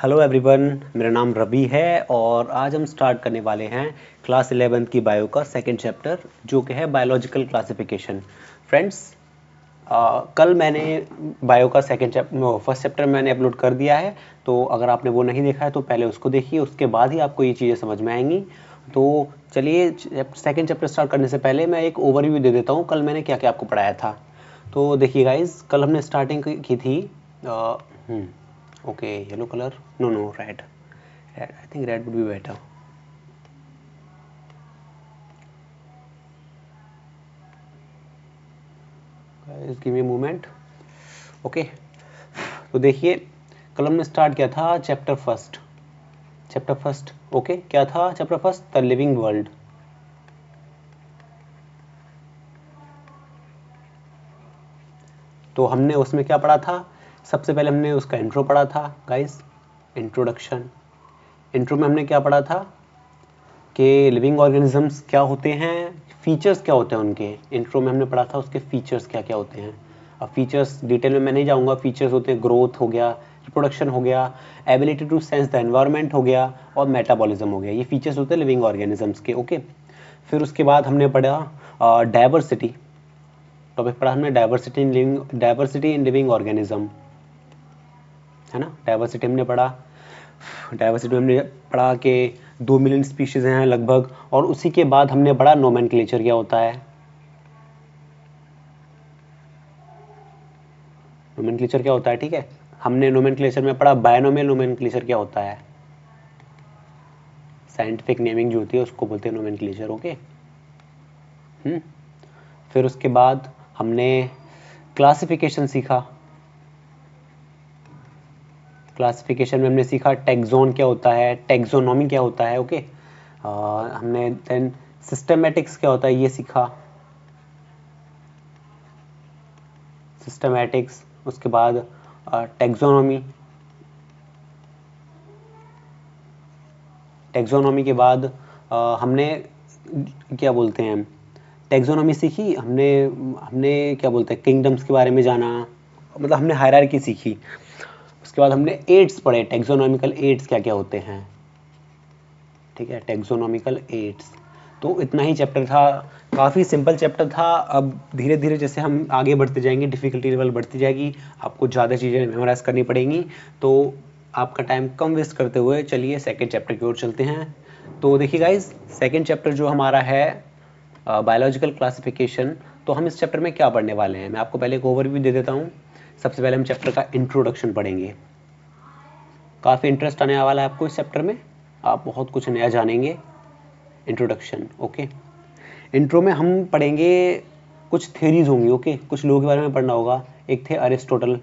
Hello everyone, मेरा नाम रवि है और आज हम स्टार्ट करने वाले हैं क्लास 11th की बायो का सेकंड चैप्टर जो कि है बायोलॉजिकल क्लासिफिकेशन। फ्रेंड्स, कल मैंने बायो का फर्स्ट चैप्टर मैंने अपलोड कर दिया है, तो अगर आपने वो नहीं देखा है तो पहले उसको देखिए, उसके बाद ही आपको ये चीज़ें समझ में आएंगी। तो चलिए सेकंड चैप्टर स्टार्ट करने से पहले मैं एक ओवरव्यू दे देता हूँ कल मैंने क्या क्या आपको पढ़ाया था। तो देखिए गाइज, कल हमने स्टार्टिंग की थी okay yellow colour, no no red, I think red would be better. Give me a moment. Okay, तो देखिए कल हमने स्टार्ट किया था चैप्टर फर्स्ट। ओके, क्या था chapter first? The living world. तो हमने उसमें क्या पढ़ा था? सबसे पहले हमने उसका इंट्रो पढ़ा था गाइस, इंट्रोडक्शन। इंट्रो में हमने क्या पढ़ा था कि लिविंग ऑर्गेनिजम्स क्या होते हैं, फीचर्स क्या होते हैं उनके। इंट्रो में हमने पढ़ा था उसके फीचर्स क्या क्या होते हैं। अब फीचर्स डिटेल में मैं नहीं जाऊंगा। फीचर्स होते हैं ग्रोथ हो गया, रिप्रोडक्शन हो गया, ability to sense the environment हो गया और मेटाबॉलिज्म हो गया। ये फीचर्स होते हैं लिविंग ऑर्गेनिजम्स के। ओके, फिर उसके बाद हमने पढ़ा डाइवर्सिटी। टॉपिक पढ़ा हमने डाइवर्सिटी इन लिविंग ऑर्गेनिज्म, है ना। डाइवर्सिटी हमने पढ़ा। डाइवर्सिटी में हमने पढ़ा कि 2 मिलियन स्पीशीज हैं लगभग। और उसी के बाद हमने पढ़ा नोमेनक्लेचर क्या होता है। नोमेनक्लेचर क्या होता है, ठीक है। हमने नोमेनक्लेचर में पढ़ा बायनोमियल नोमेनक्लेचर क्या होता है। साइंटिफिक नेमिंग जो होती है उसको बोलते हैं नोमेनक्लेचर। ओके। फिर उसके बाद हमने क्लासिफिकेशन सीखा। क्लासिफिकेशन में हमने सीखा टैक्सोन क्या होता है, टैक्सोनॉमी क्या होता है। ओके, हमने देन सिस्टमैटिक्स क्या होता है ये सीखा, सिस्टमैटिक्स। उसके बाद टैक्सोनॉमी। टैक्सोनॉमी के बाद हमने क्या बोलते हैं, टैक्सोनॉमी सीखी हमने। हमने क्या बोलते हैं, किंगडम्स के बारे में जाना, मतलब हमने हायरार्की सीखी। उसके बाद हमने एड्स पढ़े, टैक्सोनॉमिकल एड्स क्या क्या होते हैं, ठीक है, टैक्सोनॉमिकल एड्स। तो इतना ही चैप्टर था, काफ़ी सिंपल चैप्टर था। अब धीरे धीरे जैसे हम आगे बढ़ते जाएंगे, डिफ़िकल्टी लेवल बढ़ती जाएगी, आपको ज़्यादा चीज़ें मेमोराइज करनी पड़ेंगी। तो आपका टाइम कम वेस्ट करते हुए चलिए सेकेंड चैप्टर की ओर चलते हैं। तो देखिए गाइज, सेकेंड चैप्टर जो हमारा है बायोलॉजिकल क्लासिफिकेशन, तो हम इस चैप्टर में क्या पढ़ने वाले हैं मैं आपको पहले एक ओवरव्यू दे देता हूँ। सबसे पहले हम चैप्टर का इंट्रोडक्शन पढ़ेंगे। काफ़ी इंटरेस्ट आने वाला है आपको इस चैप्टर में, आप बहुत कुछ नया जानेंगे। इंट्रोडक्शन। ओके, इंट्रो में हम पढ़ेंगे कुछ थ्योरीज होंगी। ओके, कुछ लोगों के बारे में पढ़ना होगा। एक थे अरिस्टोटल,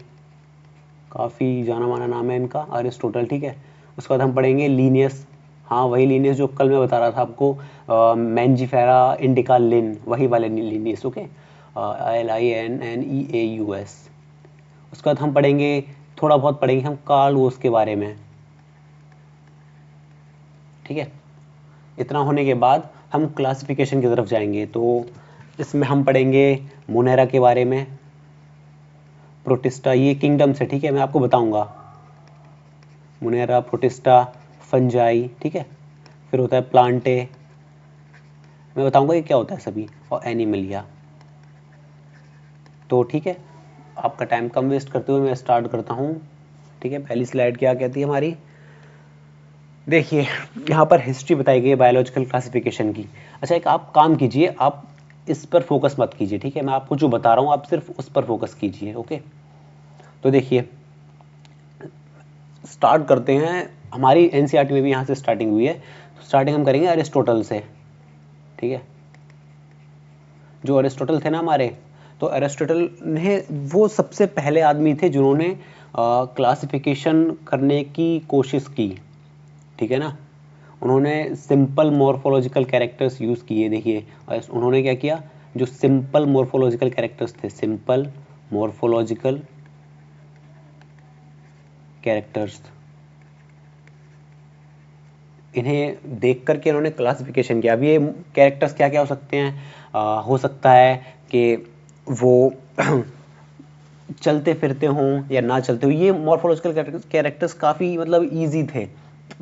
काफ़ी जाना माना नाम है इनका, अरिस्टोटल, ठीक है। उसके बाद हम पढ़ेंगे लीनियस, हाँ वही लीनियस जो कल मैं बता रहा था आपको, मैंजीफेरा इंडिका लिन, वही वाले लीनियस। Okay, LINNEAUS। उसके बाद हम पढ़ेंगे, थोड़ा बहुत पढ़ेंगे हम कार्ल वोस के बारे में, ठीक है। इतना होने के बाद हम क्लासिफिकेशन की तरफ जाएंगे। तो इसमें हम पढ़ेंगे मोनेरा के बारे में, प्रोटिस्टा, ये किंगडम्स है, ठीक है, मैं आपको बताऊंगा। मोनेरा, प्रोटिस्टा, फंजाई, ठीक है। फिर होता है प्लांटे, मैं बताऊंगा ये क्या होता है सभी, और एनिमलिया। तो ठीक है, आपका टाइम कम वेस्ट करते हुए मैं स्टार्ट करता हूँ, ठीक है। पहली स्लाइड क्या कहती है हमारी, देखिए यहाँ पर हिस्ट्री बताई गई है बायोलॉजिकल क्लासिफिकेशन की। अच्छा, एक आप काम कीजिए, आप इस पर फोकस मत कीजिए, ठीक है। मैं आपको जो बता रहा हूँ आप सिर्फ उस पर फोकस कीजिए। ओके, तो देखिए स्टार्ट करते हैं। हमारी एनसीईआरटी में भी यहाँ से स्टार्टिंग हुई है, तो स्टार्टिंग हम करेंगे अरिस्टोटल से, ठीक है। जो अरिस्टोटल थे ना हमारे, तो अरिस्टोटल ने वो सबसे पहले आदमी थे जिन्होंने क्लासिफिकेशन करने की कोशिश की, ठीक है ना। उन्होंने सिंपल मॉर्फोलॉजिकल कैरेक्टर्स यूज़ किए। देखिए उन्होंने क्या किया, जो सिंपल मॉर्फोलॉजिकल कैरेक्टर्स थे, सिंपल मॉर्फोलॉजिकल कैरेक्टर्स, इन्हें देख करके उन्होंने क्लासिफिकेशन किया। अब ये कैरेक्टर्स क्या क्या हो सकते हैं, हो सकता है कि वो चलते फिरते हों या ना चलते हो, ये मॉर्फोलॉजिकल कैरेक्टर्स काफ़ी मतलब ईजी थे,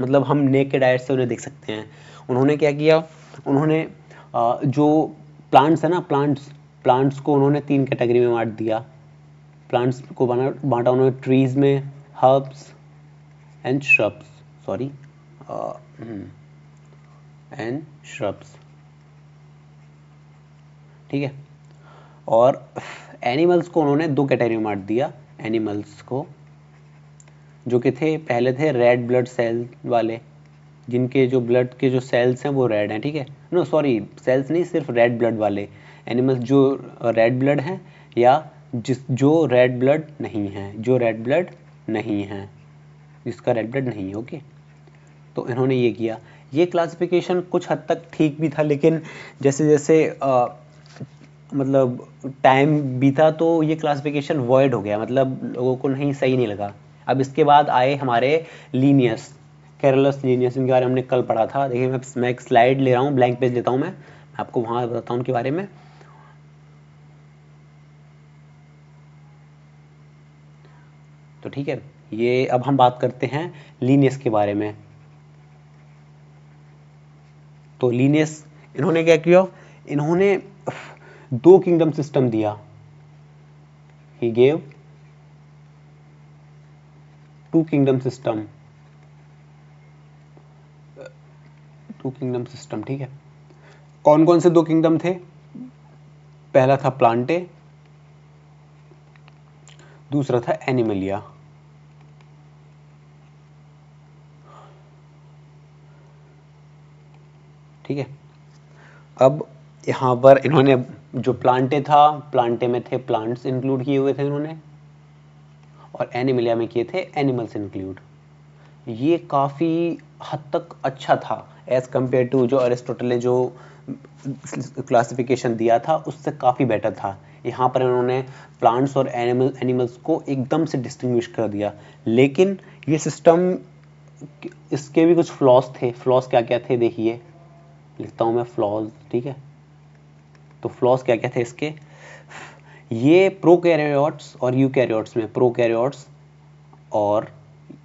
मतलब हम नेकेड आइज से उन्हें देख सकते हैं। उन्होंने क्या किया, उन्होंने जो प्लांट्स है ना, प्लांट्स को उन्होंने 3 कैटेगरी में बांट दिया। प्लांट्स को बांटा उन्होंने ट्रीज में, herbs and shrubs, sorry and shrubs, ठीक है। और एनिमल्स को उन्होंने 2 कैटेगरी में बांट दिया। एनिमल्स को जो कि थे, पहले थे रेड ब्लड सेल वाले, जिनके जो ब्लड के जो सेल्स हैं वो रेड हैं, ठीक है। नो सॉरी, सेल्स नहीं, सिर्फ रेड ब्लड वाले एनिमल्स जो रेड ब्लड हैं, या जो रेड ब्लड नहीं है, जो रेड ब्लड नहीं है, जिसका रेड ब्लड नहीं है, ओके। तो इन्होंने ये किया। ये क्लासिफिकेशन कुछ हद तक ठीक भी था, लेकिन जैसे जैसे मतलब टाइम बीता तो ये क्लासिफिकेशन वॉइड हो गया, मतलब लोगों को नहीं, सही नहीं लगा। अब इसके बाद आए हमारे लीनियस, कैरोलस लीनियस, इनके बारे में हमने कल पढ़ा था। देखिए मैं एक स्लाइड ले रहा हूँ, ब्लैंक पेज लेता हूँ, मैं आपको वहाँ बताता हूँ उनके बारे में। तो ठीक है, ये अब हम बात करते हैं लीनियस के बारे में। तो लीनियस, इन्होंने क्या किया, इन्होंने 2 किंगडम सिस्टम दिया। He gave 2 kingdom system, 2 kingdom system, ठीक है। कौन कौन से 2 किंगडम थे? पहला था प्लांटे, दूसरा था एनिमलिया। ठीक है, अब यहाँ पर इन्होंने जो प्लांटे था, प्लांटे में थे प्लांट्स इंक्लूड किए हुए थे इन्होंने, और एनिमलिया में किए थे एनिमल्स इंक्लूड। ये काफ़ी हद तक अच्छा था एज कम्पेयर टू जो अरिस्टोटल ने जो क्लासिफिकेशन दिया था, उससे काफ़ी बेटर था। यहाँ पर इन्होंने प्लांट्स और एनिमल्स को एकदम से डिस्टिंग्विश कर दिया। लेकिन ये सिस्टम, इसके भी कुछ फ्लॉज थे। फ्लॉज क्या क्या थे देखिए, लिखता हूँ मैं फ्लॉज, ठीक है। तो फ्लॉज क्या क्या थे इसके, ये प्रोकैरियोट्स और यूकैरियोट्स में, प्रोकैरियोट्स और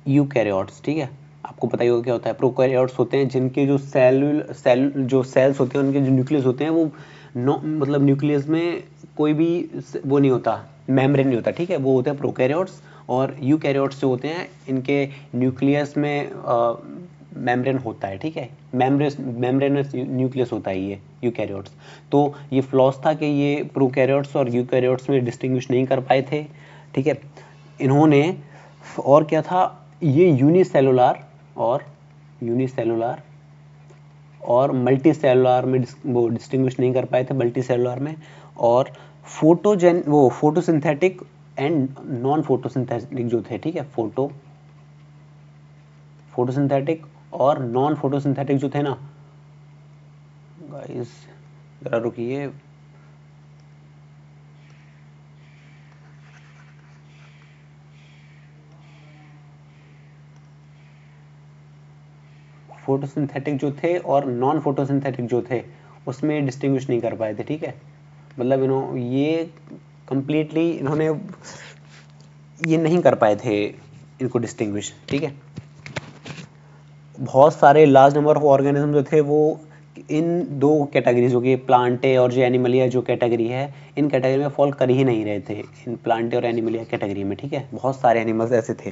यूकैरियोट्स, ठीक है। आपको पता ही होगा क्या होता है। प्रोकैरियोट्स होते हैं जिनके जो जो सेल्स होते हैं, उनके जो न्यूक्लियस होते हैं, वो मतलब न्यूक्लियस में कोई भी वो नहीं होता, मेम्ब्रेन नहीं होता, ठीक है। वो होते हैं प्रोकैरियोट्स। और यूकैरियोट्स जो होते हैं, इनके न्यूक्लियस में मेम्ब्रेन होता है, ठीक है। मेम्ब्रेनस न्यूक्लियस होता है ये यूकैरियोट्स। तो ये फ्लॉस था कि ये प्रोकैरियोट्स और यूकैरियोट्स में डिस्टिंग्विश नहीं कर पाए थे, ठीक है। इन्होंने, और क्या था, ये यूनिसेलुलर और मल्टी सेलुलर में वो डिस्टिंग्विश नहीं कर पाए थे, मल्टी सेलुलर में। और फोटोसिंथेटिक एंड नॉन फोटोसिंथेटिक जो थे, ठीक है। फोटोसिंथेटिक और नॉन फोटोसिंथेटिक जो थे ना, गाइस जरा रुकिए, फोटोसिंथेटिक जो थे और नॉन फोटोसिंथेटिक जो थे, उसमें डिस्टिंग्विश नहीं कर पाए थे, ठीक है। मतलब ये कंप्लीटली इन्होंने ये नहीं कर पाए थे इनको डिस्टिंग्विश, ठीक है। बहुत सारे लार्ज नंबर ऑफ ऑर्गेनिज्म जो थे वो इन 2 कैटेगरीज, जो कि प्लांटे और जो एनिमलिया जो कैटेगरी है, इन कैटेगरी में फॉल कर ही नहीं रहे थे, इन प्लांटे और एनिमलिया कैटेगरी में, ठीक है। बहुत सारे एनिमल्स ऐसे थे,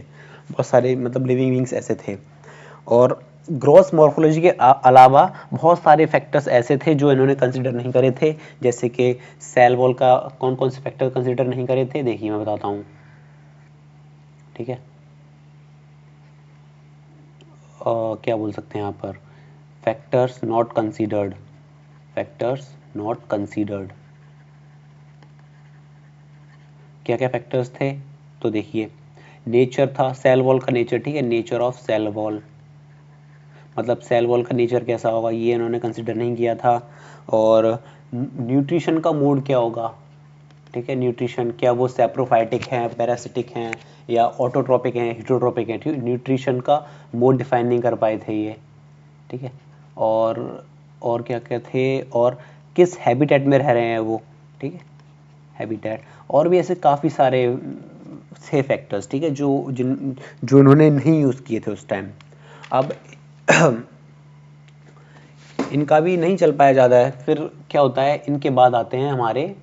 बहुत सारे मतलब लिविंग बींग्स ऐसे थे। और ग्रॉस मॉर्फोलॉजी के अलावा बहुत सारे फैक्टर्स ऐसे थे जो इन्होंने कंसिडर नहीं करे थे। जैसे कि सेल वॉल का कौन कौन से फैक्टर कंसिडर नहीं करे थे, देखिए मैं बताता हूँ, ठीक है। क्या बोल सकते हैं यहाँ पर, factors not considered, factors not considered, क्या क्या फैक्टर्स थे, तो देखिए, नेचर था सेल वॉल का, नेचर, ठीक है। नेचर ऑफ सेल वॉल, मतलब सेल वॉल का नेचर कैसा होगा, ये इन्होंने कंसिडर नहीं किया था। और न्यूट्रिशन का मोड क्या होगा, ठीक है। न्यूट्रिशन, क्या वो सेप्रोफाइटिक हैं, पैरासिटिक हैं, या ऑटोट्रोपिक हैं, हिटोट्रोपिक हैं, ठीक है। न्यूट्रिशन का मोड डिफाइन नहीं कर पाए थे ये, ठीक है। और क्या क्या थे, और किस हैबिटेट में रह रहे हैं वो, ठीक है। हैबिटेट, और भी ऐसे काफ़ी सारे थे फैक्टर्स, ठीक है, जो इन्होंने नहीं यूज़ किए थे उस टाइम। अब इनका भी नहीं चल पाया ज़्यादा है। फिर क्या होता है, इनके बाद आते हैं हमारे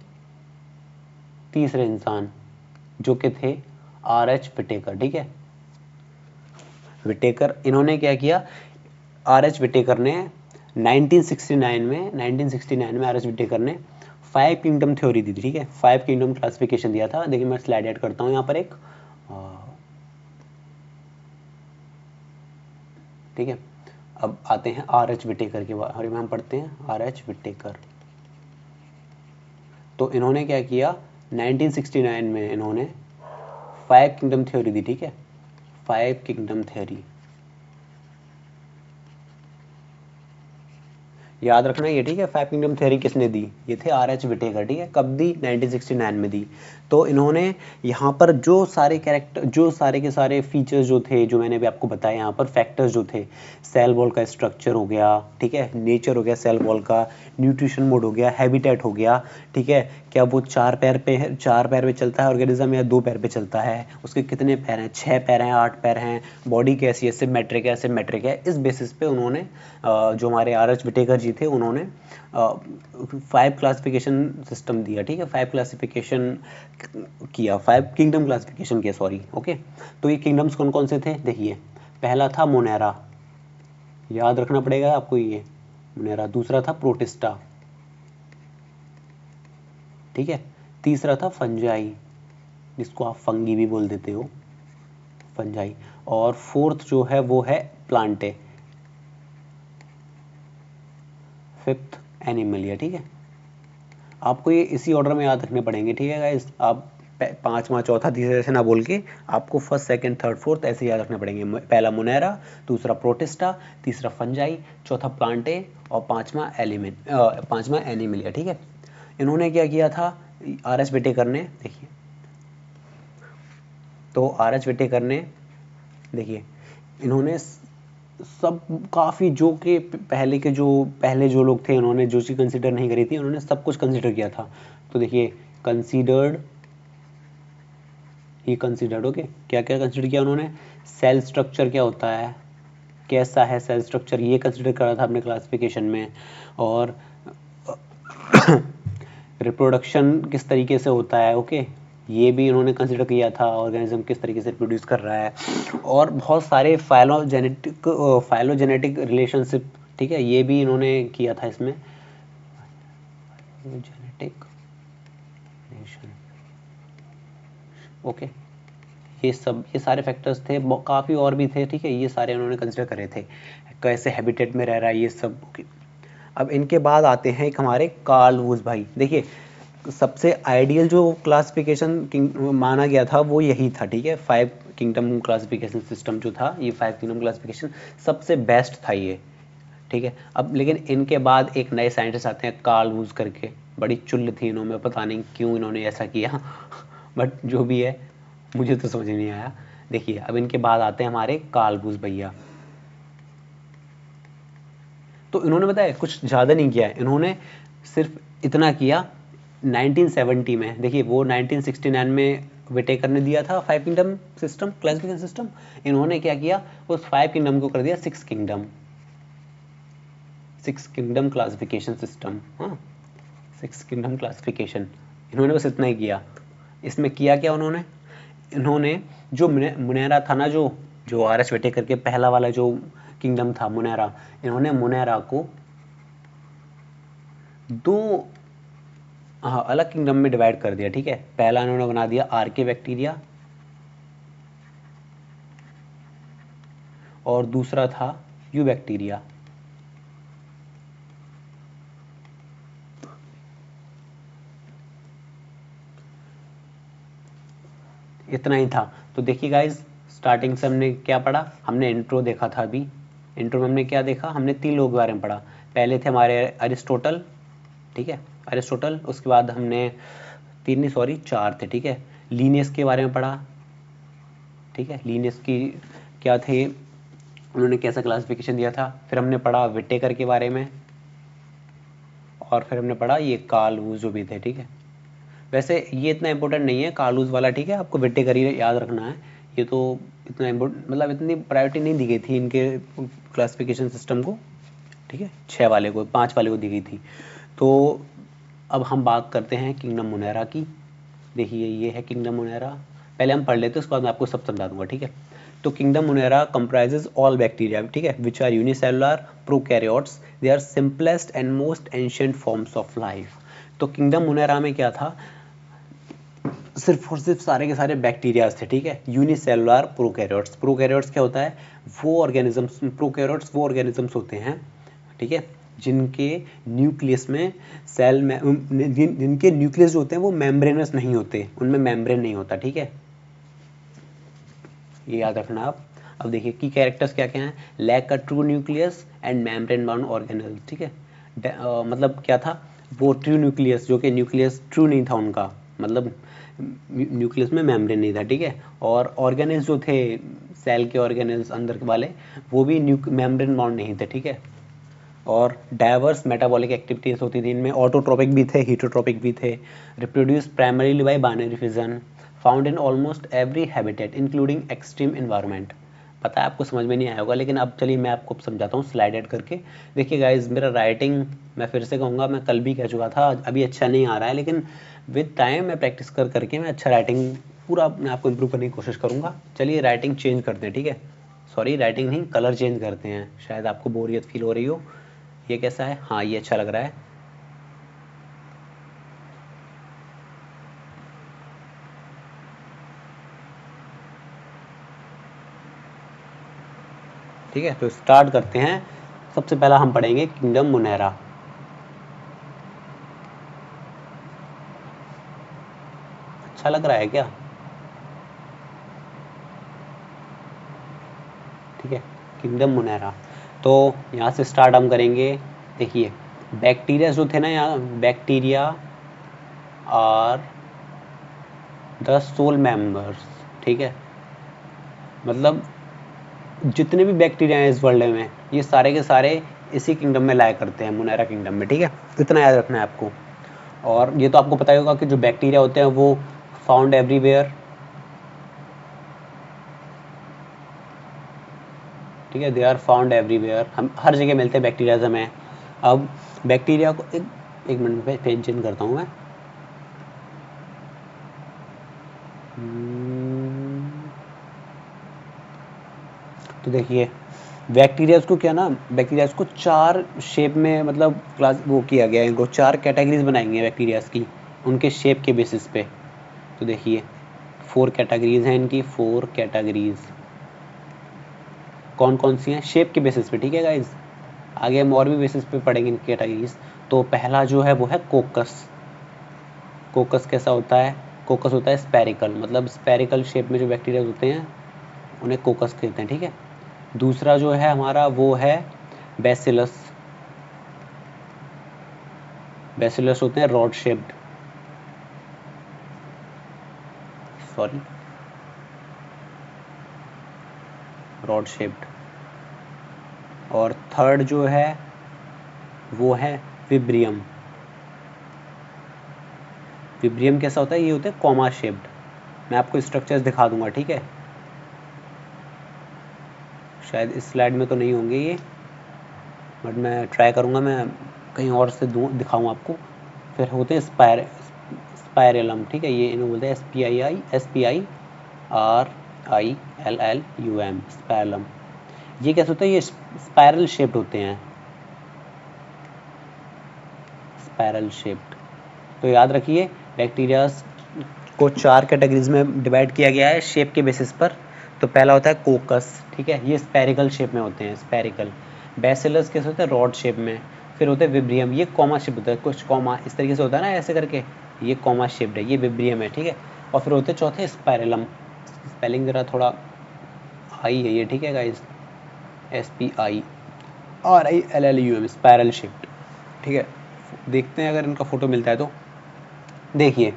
तीसरे इंसान जो कि थे आर.एच. विटेकर, ठीक है। विटेकर, इन्होंने क्या किया, आर.एच. विटेकर ने 1969 में आर.एच. विटेकर ने 5 किंगडम थ्योरी दी थी, ठीक है, 5 किंगडम क्लासिफिकेशन दिया था। देखिए मैं स्लाइड ऐड करता हूँ यहाँ पर एक, ठीक है। अब आते हैं आर.एच. विटेकर के बारे में हम पढ़ते हैं। आर.एच. विटेकर, तो इन्होंने क्या किया, 1969 में इन्होंने 5 किंगडम थ्योरी दी, ठीक है, 5 किंगडम थ्योरी। याद रखना ये, ठीक है। 5 किंगडम थ्योरी किसने दी, ये थे आर.एच. विटेकर, ठीक है। कब दी, 1969 में दी। तो इन्होंने यहाँ पर जो सारे कैरेक्टर, जो सारे के सारे फीचर्स जो थे, जो मैंने भी आपको बताया, यहाँ पर फैक्टर्स जो थे, सेल वॉल का स्ट्रक्चर हो गया, ठीक है, नेचर हो गया सेल वॉल का, न्यूट्रिशन मोड हो गया, हैबिटेट हो गया, ठीक है, क्या वो 4 पैर पे है, 4 पैर पे चलता है ऑर्गेनिज्म या 2 पैर पे चलता है, उसके कितने पैर हैं, 6 पैर हैं, 8 पैर हैं, बॉडी कैसी है, सिमेट्रिक है, एसिमेट्रिक है। इस बेसिस पे उन्होंने जो हमारे आर.एच. विटेकर जी थे, उन्होंने 5 क्लासिफिकेशन सिस्टम दिया, ठीक है, 5 क्लासिफिकेशन किया, 5 किंगडम क्लासिफिकेशन किया, सॉरी, ओके। तो ये किंगडम्स कौन कौन से थे, देखिए, पहला था मोनेरा, याद रखना पड़ेगा आपको ये, मोनेरा। दूसरा था प्रोटिस्टा, ठीक है। तीसरा था फंजाई, जिसको आप फंगी भी बोल देते हो, फंजाई। और फोर्थ जो है वो है प्लांटे, फिफ्थ एनिमलिया, ठीक है। आपको ये इसी ऑर्डर में याद रखने पड़ेंगे, ठीक है गाइस। आप पांचवा, चौथा, तीसरा ऐसे ना बोल के आपको फर्स्ट, सेकंड, थर्ड, फोर्थ ऐसे याद रखने पड़ेंगे। पहला मोनेरा, दूसरा प्रोटिस्टा, तीसरा फंजाई, चौथा प्लांटे, और पांचवा एनिमलिया, ठीक है। इन्होंने क्या किया था, आर.एच. विटेकर ने, देखिए, तो आर.एच. विटेकर ने, देखिए, इन्होंने सब काफ़ी जो कि पहले जो लोग थे, उन्होंने जो चीज़ कंसिडर नहीं करी थी, उन्होंने सब कुछ कंसिडर किया था। तो देखिए, कंसिडर्ड, ओके, क्या क्या कंसिडर किया उन्होंने, सेल स्ट्रक्चर क्या होता है, कैसा है सेल स्ट्रक्चर, ये कंसिडर करा था अपने क्लासिफिकेशन में। और रिप्रोडक्शन किस तरीके से होता है, ओके, ये भी इन्होंने कंसिडर किया था, ऑर्गेनिज्म किस तरीके से प्रोड्यूस कर रहा है। और बहुत सारे फाइलोजेनेटिक रिलेशनशिप, ठीक है, ये भी इन्होंने किया था इसमें, जेनेटिक रिलेशन, ओके। ये सारे फैक्टर्स थे, काफ़ी और भी थे, ठीक है, ये सारे उन्होंने कंसिडर करे थे, कैसे हैबिटेट में रह रहा है ये सब, ओके। अब इनके बाद आते हैं एक हमारे कार्ल वुज भाई। देखिए, सबसे आइडियल जो क्लासिफिकेशन माना गया था वो यही था, ठीक है, 5 किंगडम क्लासिफिकेशन सिस्टम जो था, ये 5 किंगडम क्लासिफिकेशन सबसे बेस्ट था ये, ठीक है। अब लेकिन इनके बाद एक नए साइंटिस्ट आते हैं कार्ल वुज करके, बड़ी चुल थी इन्होंने, पता नहीं क्यों इन्होंने ऐसा किया बट जो भी है, मुझे तो समझ नहीं आया। देखिए, अब इनके बाद आते हैं हमारे कार्ल वुज भैया। तो इन्होंने बताया कुछ ज़्यादा नहीं किया, इन्होंने सिर्फ इतना किया 1970 में। देखिए, वो 1969 में विटेकर ने दिया था 5 किंगडम सिस्टम, क्लासिफिकेशन सिस्टम। इन्होंने क्या किया, उस 5 किंगडम को कर दिया 6 किंगडम, 6 किंगडम क्लासिफिकेशन सिस्टम, हाँ, 6 किंगडम क्लासिफिकेशन। इन्होंने बस इतना ही किया। इसमें किया क्या इन्होंने जो मुनेरा था ना, जो जो आर.एच. विटेकर के पहला वाला जो किंगडम था मुनेरा, इन्होंने मुनेरा को 2 अलग किंगडम में डिवाइड कर दिया, ठीक है। पहला इन्होंने बना दिया आर्के बैक्टीरिया, और दूसरा था यू बैक्टीरिया। इतना ही था। तो देखिए गाइस, स्टार्टिंग से हमने क्या पढ़ा, हमने इंट्रो देखा था अभी। इंट्रो में हमने क्या देखा, हमने 3 लोगों के बारे में पढ़ा। पहले थे हमारे अरिस्टोटल, ठीक है, अरिस्टोटल। उसके बाद हमने 3 नहीं, सॉरी 4 थे, ठीक है। लीनियस के बारे में पढ़ा, ठीक है, लीनियस की क्या थे, उन्होंने कैसा क्लासिफिकेशन दिया था। फिर हमने पढ़ा विटेकर के बारे में, और फिर हमने पढ़ा ये कार्ल वुज जो भी थे, ठीक है। वैसे ये इतना इंपॉर्टेंट नहीं है कार्लूज वाला, ठीक है, आपको विटेकर ही याद रखना है। ये तो इतना इम्पोर्टेंट, मतलब इतनी प्रायोरिटी नहीं दी गई थी इनके क्लासिफिकेशन सिस्टम को, ठीक है, 6 वाले को, 5 वाले को दी गई थी। तो अब हम बात करते हैं किंगडम मोनेरा की। देखिए ये है किंगडम मोनेरा, पहले हम पढ़ लेते हैं, उसके बाद मैं आपको सब समझा दूंगा, ठीक है। तो kingdom monera comprises all bacteria, ठीक है, which are unicellular prokaryotes, they are simplest and most ancient forms of life. तो किंगडम मोनेरा में क्या था, सिर्फ और सिर्फ सारे के सारे बैक्टीरियाज थे, ठीक है, यूनिसेलुलर प्रोकैरियोट्स। प्रोकैरियोट्स क्या होता है, वो ऑर्गेनिजम्स, प्रोकैरियोट्स वो ऑर्गेनिजम्स होते हैं, ठीक है, जिनके न्यूक्लियस में सेल में जिनके न्यूक्लियस जो होते हैं वो मेम्ब्रेनस नहीं होते, उनमें मेम्ब्रेन नहीं होता, ठीक है, ये याद रखना आप। अब देखिए की कैरेक्टर्स क्या क्या हैं, lack a true nucleus and membrane bound organelle, ठीक है, मतलब क्या था, वो ट्रू न्यूक्लियस, जो कि न्यूक्लियस ट्रू नहीं था उनका, मतलब न्यूक्लियस में मेम्ब्रेन नहीं था, ठीक है, और ऑर्गेनेल्स जो थे सेल के ऑर्गेनेल्स अंदर के वाले, वो भी मेम्ब्रेन बाउंड नहीं थे, ठीक है, और डाइवर्स मेटाबॉलिक एक्टिविटीज होती थी इनमें, ऑटोट्रोपिक भी थे, हीटोट्रोपिक भी थे, reproduce primarily bye binary fission, found in almost every habitat including extreme environment. पता है आपको समझ में नहीं आया होगा, लेकिन अब चलिए मैं आपको समझाता हूँ स्लाइड ऐड करके। देखिए गाइज, मेरा राइटिंग, मैं फिर से कहूँगा, मैं कल भी कह चुका था, अभी अच्छा नहीं आ रहा है, लेकिन विद टाइम मैं प्रैक्टिस करके मैं अच्छा राइटिंग पूरा अपने आप को इम्प्रूव करने की कोशिश करूँगा। चलिए राइटिंग चेंज करते हैं, ठीक है, सॉरी राइटिंग नहीं, कलर चेंज करते हैं, शायद आपको बोरियत फील हो रही हो। ये कैसा है, हाँ ये अच्छा लग रहा है, ठीक है। तो स्टार्ट करते हैं, सबसे पहला हम पढ़ेंगे किंगडम मोनेरा। अच्छा लग रहा है क्या, ठीक है, किंगडम मोनेरा। तो यहाँ से स्टार्ट हम करेंगे। देखिए बैक्टीरिया जो थे ना, यहाँ bacteria are the sole members, ठीक है, मतलब जितने भी बैक्टीरिया हैं इस वर्ल्ड में, ये सारे के सारे इसी किंगडम में लाया करते हैं, मोनेरा किंगडम में, ठीक है, इतना याद रखना है आपको। और ये तो आपको पता ही होगा कि जो बैक्टीरिया होते हैं वो फाउंड एवरीवेयर, ठीक है, दे आर फाउंड एवरीवेयर, हम हर जगह मिलते हैं बैक्टीरियाज हमें। अब बैक्टीरिया को एक मिनट में पेन चेंज करता हूँ मैं। तो देखिए बैक्टीरियाज को क्या ना, बैक्टीरियाज को 4 शेप में, मतलब क्लास वो किया गया है, इनको 4 कैटेगरीज बनाएंगे बैक्टीरियाज की, उनके शेप के बेसिस पे। तो देखिए 4 कैटेगरीज हैं इनकी, 4 कैटेगरीज कौन कौन सी हैं, शेप के बेसिस पे, ठीक है गाइज, आगे हम और भी बेसिस पे पढ़ेंगे इनकी कैटेगरीज। तो पहला जो है वो है कोकस। कोकस कैसा होता है, कोकस होता है स्पेरिकल, मतलब स्पेरिकल शेप में जो बैक्टीरिया होते हैं उन्हें कोकस कहते हैं, ठीक है। दूसरा जो है हमारा वो है बैसिलस। बैसिलस होते हैं rod shaped, sorry rod shaped. और थर्ड जो है वो है विब्रियम। विब्रियम कैसा होता है, ये होते हैं कॉमा शेप्ड। मैं आपको स्ट्रक्चर्स दिखा दूंगा, ठीक है, शायद इस स्लाइड में तो नहीं होंगे ये, बट मैं ट्राई करूँगा, मैं कहीं और से दिखाऊँ आपको। फिर होते हैं स्पायरेलम, ठीक है, ये इन्हें बोलते हैं SPIRLLUM, स्पायरलम। ये कैसे होता है, ये स्पायरल शेप्ड होते हैं, स्पायरल शेप्ड। तो याद रखिए बैक्टीरियाज को 4 कैटेगरीज में डिवाइड किया गया है शेप के बेसिस पर। तो पहला होता है कोकस, ठीक है, ये स्पेरिकल शेप में होते हैं, स्पेरिकल। बैसिलस कैसे होते हैं, रॉड शेप में। फिर होते हैं विब्रियम, ये कॉमा शेप होता है, कुछ कॉमा इस तरीके से होता है ना, ऐसे करके, ये कॉमा शेप्ड है, ये विब्रियम है, ठीक है। और फिर होते हैं चौथे स्पायरेलम, स्पेलिंग जरा थोड़ा हाई है ये, ठीक है गाइज, SPIRLLUM, स्पायरल शेप्ड, ठीक है। देखते हैं अगर इनका फोटो मिलता है तो। देखिए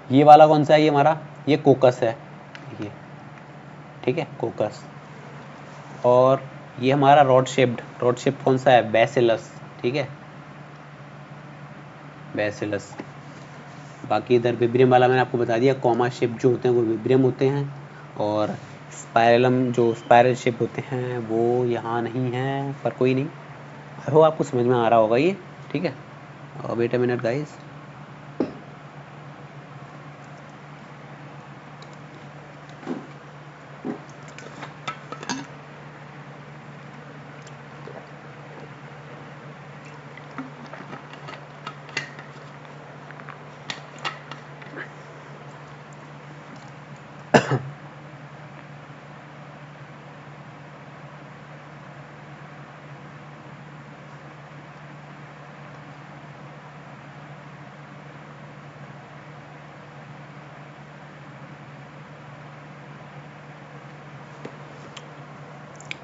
ये वाला कौन सा है, ये हमारा, ये कोकस है, देखिए, ठीक है, कोकस। और ये हमारा रॉड शेप्ड, रॉड शेप कौन सा है, बैसिलस, ठीक है, बैसिलस। बाकी इधर विब्रियम वाला मैंने आपको बता दिया, कॉमा शेप जो होते हैं वो विब्रियम होते हैं, और स्पाइरलम जो स्पाइरल शेप होते हैं वो यहाँ नहीं है, पर कोई नहीं, आई होप आपको समझ में आ रहा होगा ये, ठीक है। Wait a minute guys.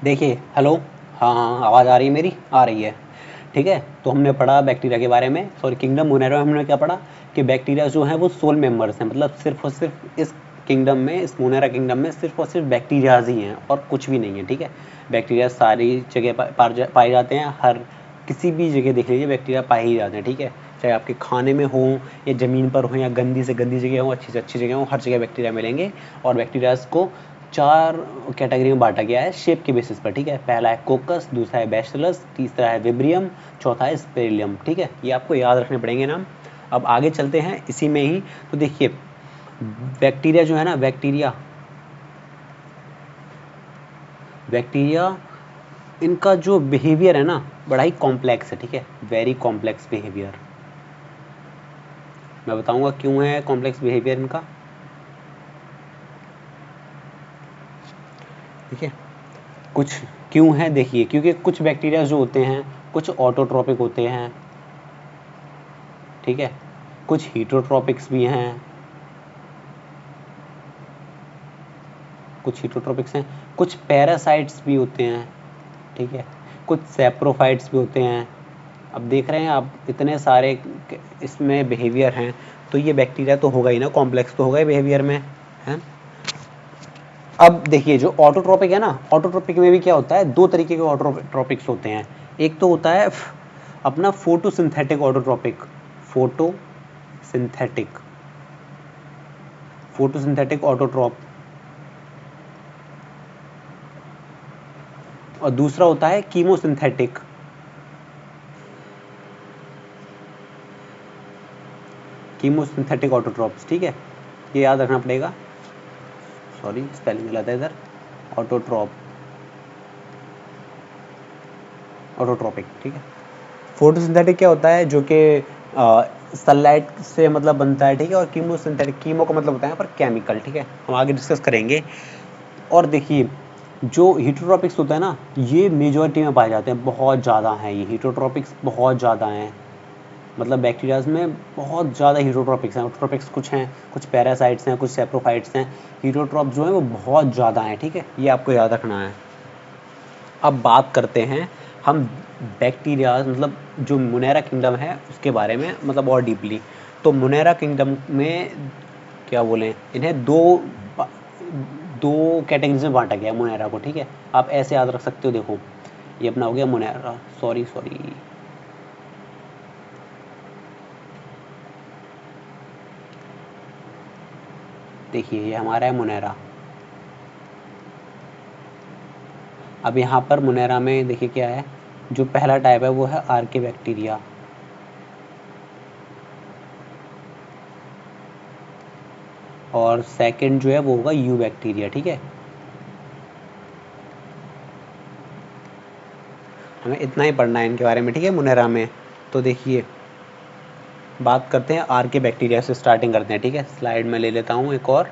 देखिए, हेलो, हाँ हाँ, आवाज़ आ रही है मेरी? आ रही है, ठीक है। तो हमने पढ़ा बैक्टीरिया के बारे में, सॉरी किंगडम मोनेरा में हमने क्या पढ़ा कि बैक्टीरिया जो हैं वो सोल मेंबर्स हैं, मतलब सिर्फ और सिर्फ इस किंगडम में, इस मोनेरा किंगडम में सिर्फ और सिर्फ बैक्टीरियाज ही हैं और कुछ भी नहीं है, ठीक है। बैक्टीरिया सारी जगह पाए जाते हैं, हर किसी भी जगह देख लीजिए बैक्टीरिया पाए ही जाते हैं, ठीक है। चाहे आपके खाने में हो या ज़मीन पर हो या गंदी से गंदी जगह हो, अच्छी से अच्छी जगह हो, हर जगह बैक्टीरिया मिलेंगे। और बैक्टीरियाज को 4 कैटेगरी में बांटा गया है शेप के बेसिस पर, ठीक है। पहला है कोकस, दूसरा है बैसिलस, तीसरा है विब्रियम, चौथा है स्पेरिलियम, ठीक है। ये आपको याद रखने पड़ेंगे नाम। अब आगे चलते हैं इसी में ही। तो देखिए बैक्टीरिया जो है ना, बैक्टीरिया इनका जो बिहेवियर है ना बड़ा ही कॉम्प्लेक्स है, ठीक है, वेरी कॉम्प्लेक्स बिहेवियर। मैं बताऊंगा क्यों है कॉम्प्लेक्स बिहेवियर इनका, ठीक है। कुछ क्यों है देखिए, क्योंकि कुछ बैक्टीरिया जो होते हैं कुछ ऑटोट्रोपिक होते हैं, ठीक है, कुछ हीटरोट्रोपिक्स भी हैं, कुछ हीटरोट्रोपिक्स हैं, कुछ पैरासाइट्स भी होते हैं, ठीक है, कुछ सैप्रोफाइट्स भी होते हैं। अब देख रहे हैं आप इतने सारे इसमें बिहेवियर हैं, तो ये बैक्टीरिया तो होगा ही ना, कॉम्प्लेक्स तो होगा ही बिहेवियर में, है। अब देखिए जो ऑटोट्रोपिक है ना, ऑटोट्रोपिक में भी क्या होता है, दो तरीके के ऑटोट्रोपिक्स होते हैं। एक तो होता है अपना photosynthetic autotrophic, photosynthetic photosynthetic autotroph, और दूसरा होता है कीमोसिंथेटिक, कीमोसिंथेटिक ऑटोट्रोप्स, ठीक है। ये याद रखना पड़ेगा, सॉरी स्पेलिंग गलत है इधर, ऑटोट्रोप, ऑटोट्रोपिक, ठीक है। फोटोसिंथेटिक क्या होता है, जो कि सनलाइट से मतलब बनता है, ठीक है। और कीमोसिंथेटिक, कीमो का मतलब होता है यहाँ पर केमिकल, ठीक है, हम आगे डिस्कस करेंगे। और देखिए जो हीटरोट्रोपिक्स होता है ना, ये मेजॉरिटी में पाए जाते हैं, बहुत ज़्यादा हैं ये हीटरोट्रोपिक्स, बहुत ज़्यादा हैं, मतलब बैक्टीरियाज में बहुत ज़्यादा हीटरोट्रोपिक्स हैं। ऑटोट्रोपिक्स कुछ हैं, कुछ पैरासाइट्स हैं, कुछ सेप्रोफाइट्स हैं, हीटरोट्रोप जो हैं वो बहुत ज़्यादा हैं, ठीक है, ये आपको याद रखना है। अब बात करते हैं हम बैक्टीरिया, मतलब जो मोनेरा किंगडम है उसके बारे में, मतलब और डीपली। तो मोनेरा किंगडम में क्या बोलें, इन्हें दो कैटेगरीज में बांटा गया है मोनेरा को, ठीक है। आप ऐसे याद रख सकते हो, देखो ये अपना हो गया मोनेरा, सॉरी देखिए ये हमारा है मोनेरा। अब यहाँ पर मोनेरा में देखिए क्या है, जो पहला टाइप है वो है आर्के बैक्टीरिया, और सेकंड जो है वो होगा यू बैक्टीरिया, ठीक है। हमें इतना ही पढ़ना है इनके बारे में, ठीक है, मोनेरा में। तो देखिए बात करते हैं आर्के बैक्टीरिया से, स्टार्टिंग करते हैं, ठीक है। स्लाइड में ले लेता हूँ एक और।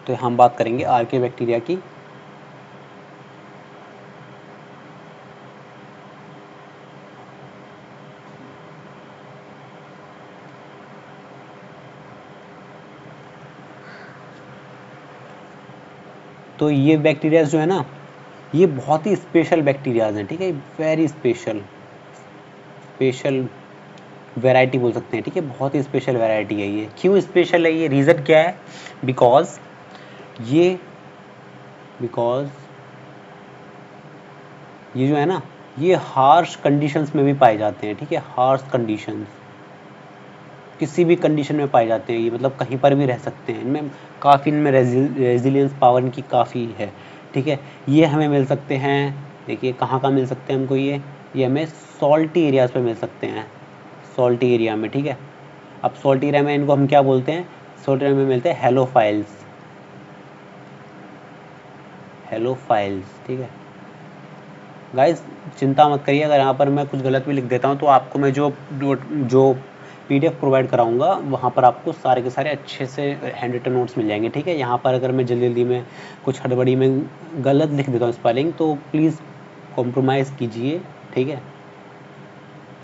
तो हम बात करेंगे आर्के बैक्टीरिया की। तो ये बैक्टीरिया जो है ना, ये बहुत ही स्पेशल बैक्टीरियाज हैं, ठीक है, वेरी स्पेशल, स्पेशल वैरायटी बोल सकते हैं, ठीक है, बहुत ही स्पेशल वैरायटी है ये। क्यों स्पेशल है ये, रीज़न क्या है, बिकॉज ये बिकॉज ये जो है ना, ये हार्श कंडीशंस में भी पाए जाते हैं, ठीक है, हार्श कंडीशंस, किसी भी कंडीशन में पाए जाते हैं ये, मतलब कहीं पर भी रह सकते हैं। इनमें काफ़ी, इनमें रेजिलियंस पावर इनकी काफ़ी है, ठीक है। ये हमें मिल सकते हैं, देखिए कहाँ कहाँ मिल सकते हैं हमको ये हमें सॉल्टी एरियाज़ पे मिल सकते हैं, सॉल्टी एरिया में, ठीक है। अब सॉल्टी एरिया में इनको हम क्या बोलते हैं, सॉल्टी एरिया में मिलते हैं हेलोफाइल्स, हेलोफाइल्स, ठीक है। गाइस चिंता मत करिए, अगर यहाँ पर मैं कुछ गलत भी लिख देता हूँ तो आपको मैं जो PDF प्रोवाइड कराऊंगा वहाँ पर आपको सारे के सारे अच्छे से हैंड रिटन नोट्स मिल जाएंगे, ठीक है। यहाँ पर अगर मैं जल्दी जल्दी में कुछ हड़बड़ी में गलत लिख देता हूँ स्पेलिंग, तो प्लीज़ कॉम्प्रोमाइज़ कीजिए, ठीक है।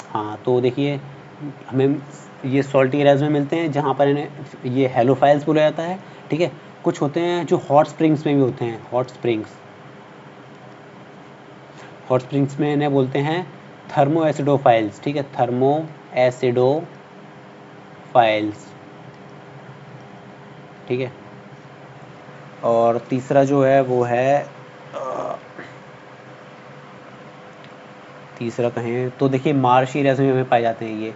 हाँ, तो देखिए हमें ये सॉल्टी एरियाज में मिलते हैं जहाँ पर इन्हें ये हेलोफाइल्स बोला जाता है, ठीक है। कुछ होते हैं जो हॉट स्प्रिंग्स में भी होते हैं, हॉट स्प्रिंग्स, हॉट स्प्रिंग्स में इन्हें बोलते हैं थर्मो एसिडोफाइल्स, ठीक है, थर्मो एसिडोफाइल्स, ठीक है। और तीसरा जो है वो है तीसरा कहें तो देखिए मार्श एरियाज में हमें पाए जाते हैं ये,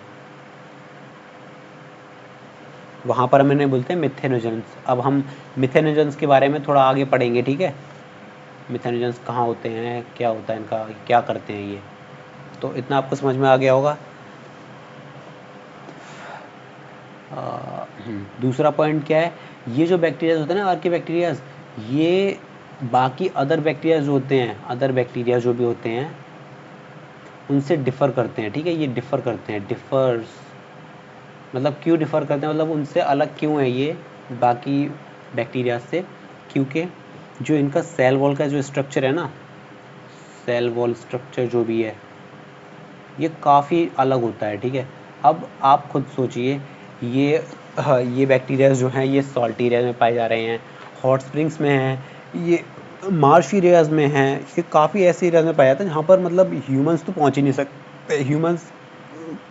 वहाँ पर हम इन्हें बोलते हैं मिथेनोजेंस। अब हम मिथेनोजेंस के बारे में थोड़ा आगे पढ़ेंगे, ठीक है। मिथेनोजेंस कहाँ होते हैं, क्या होता है इनका, क्या करते हैं ये, तो इतना आपको समझ में आ गया होगा। दूसरा पॉइंट क्या है, ये जो बैक्टीरियाज होते हैं ना, आर्की बैक्टीरियाज, ये बाकी अदर बैक्टीरियाज जो होते हैं, अदर बैक्टीरिया जो भी होते हैं उनसे डिफ़र करते हैं, ठीक है। ये डिफ़र करते हैं, डिफ़र्स मतलब क्यों डिफ़र करते हैं, मतलब उनसे अलग क्यों है ये बाकी बैक्टीरिया से, क्योंकि जो इनका सेल वॉल का जो स्ट्रक्चर है ना, सेल वॉल स्ट्रक्चर जो भी है ये काफ़ी अलग होता है, ठीक है। अब आप खुद सोचिए, ये बैक्टीरिया जो हैं ये सॉल्टी एरिया में पाए जा रहे हैं, हॉट स्प्रिंग्स में हैं, ये मार्श एरियाज में हैं, ये काफ़ी ऐसे एरियाज में पाए जाते हैं जहाँ पर मतलब ह्यूमंस तो पहुँच ही नहीं सकते, ह्यूमंस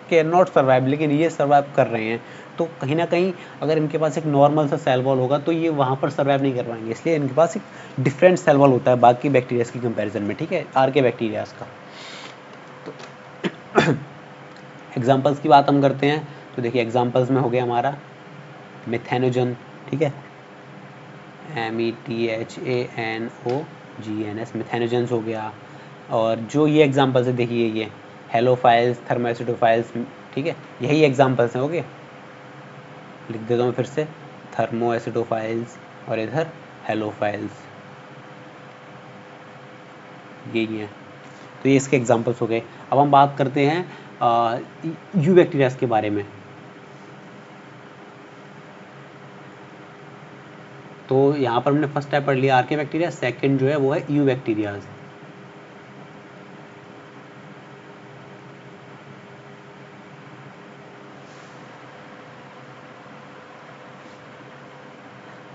कैन नॉट सर्वाइव, लेकिन ये सर्वाइव कर रहे हैं। तो कहीं ना कहीं अगर इनके पास एक नॉर्मल सा सेल वॉल होगा तो ये वहाँ पर सर्वाइव नहीं कर पाएंगे, इसलिए इनके पास एक डिफरेंट सेल वॉल होता है बाकी बैक्टीरियाज की कंपैरिजन में, ठीक है, आर्के बैक्टीरियाज का। एग्जाम्पल्स की बात हम करते हैं तो देखिए एग्जाम्पल्स में हो गया हमारा मिथेनोजन, ठीक है, METHANOGENS, मिथेनोजेंस हो गया। और जो ये एग्जाम्पल्स है देखिए, ये हेलोफाइल्स, थर्मोएसिडोफाइल्स, ठीक है, यही एग्जाम्पल्स हैं, ओके। लिख देता हूँ फिर से, थर्मोएसिडोफाइल्स और इधर हेलोफाइल्स, यही है। तो ये इसके एग्जाम्पल्स हो गए। अब हम बात करते हैं यू बैक्टीरियाज के बारे में। तो यहाँ पर हमने फर्स्ट टाइप पढ़ लिया आर्के बैक्टीरिया, सेकंड जो है वो है यू बैक्टीरियाज।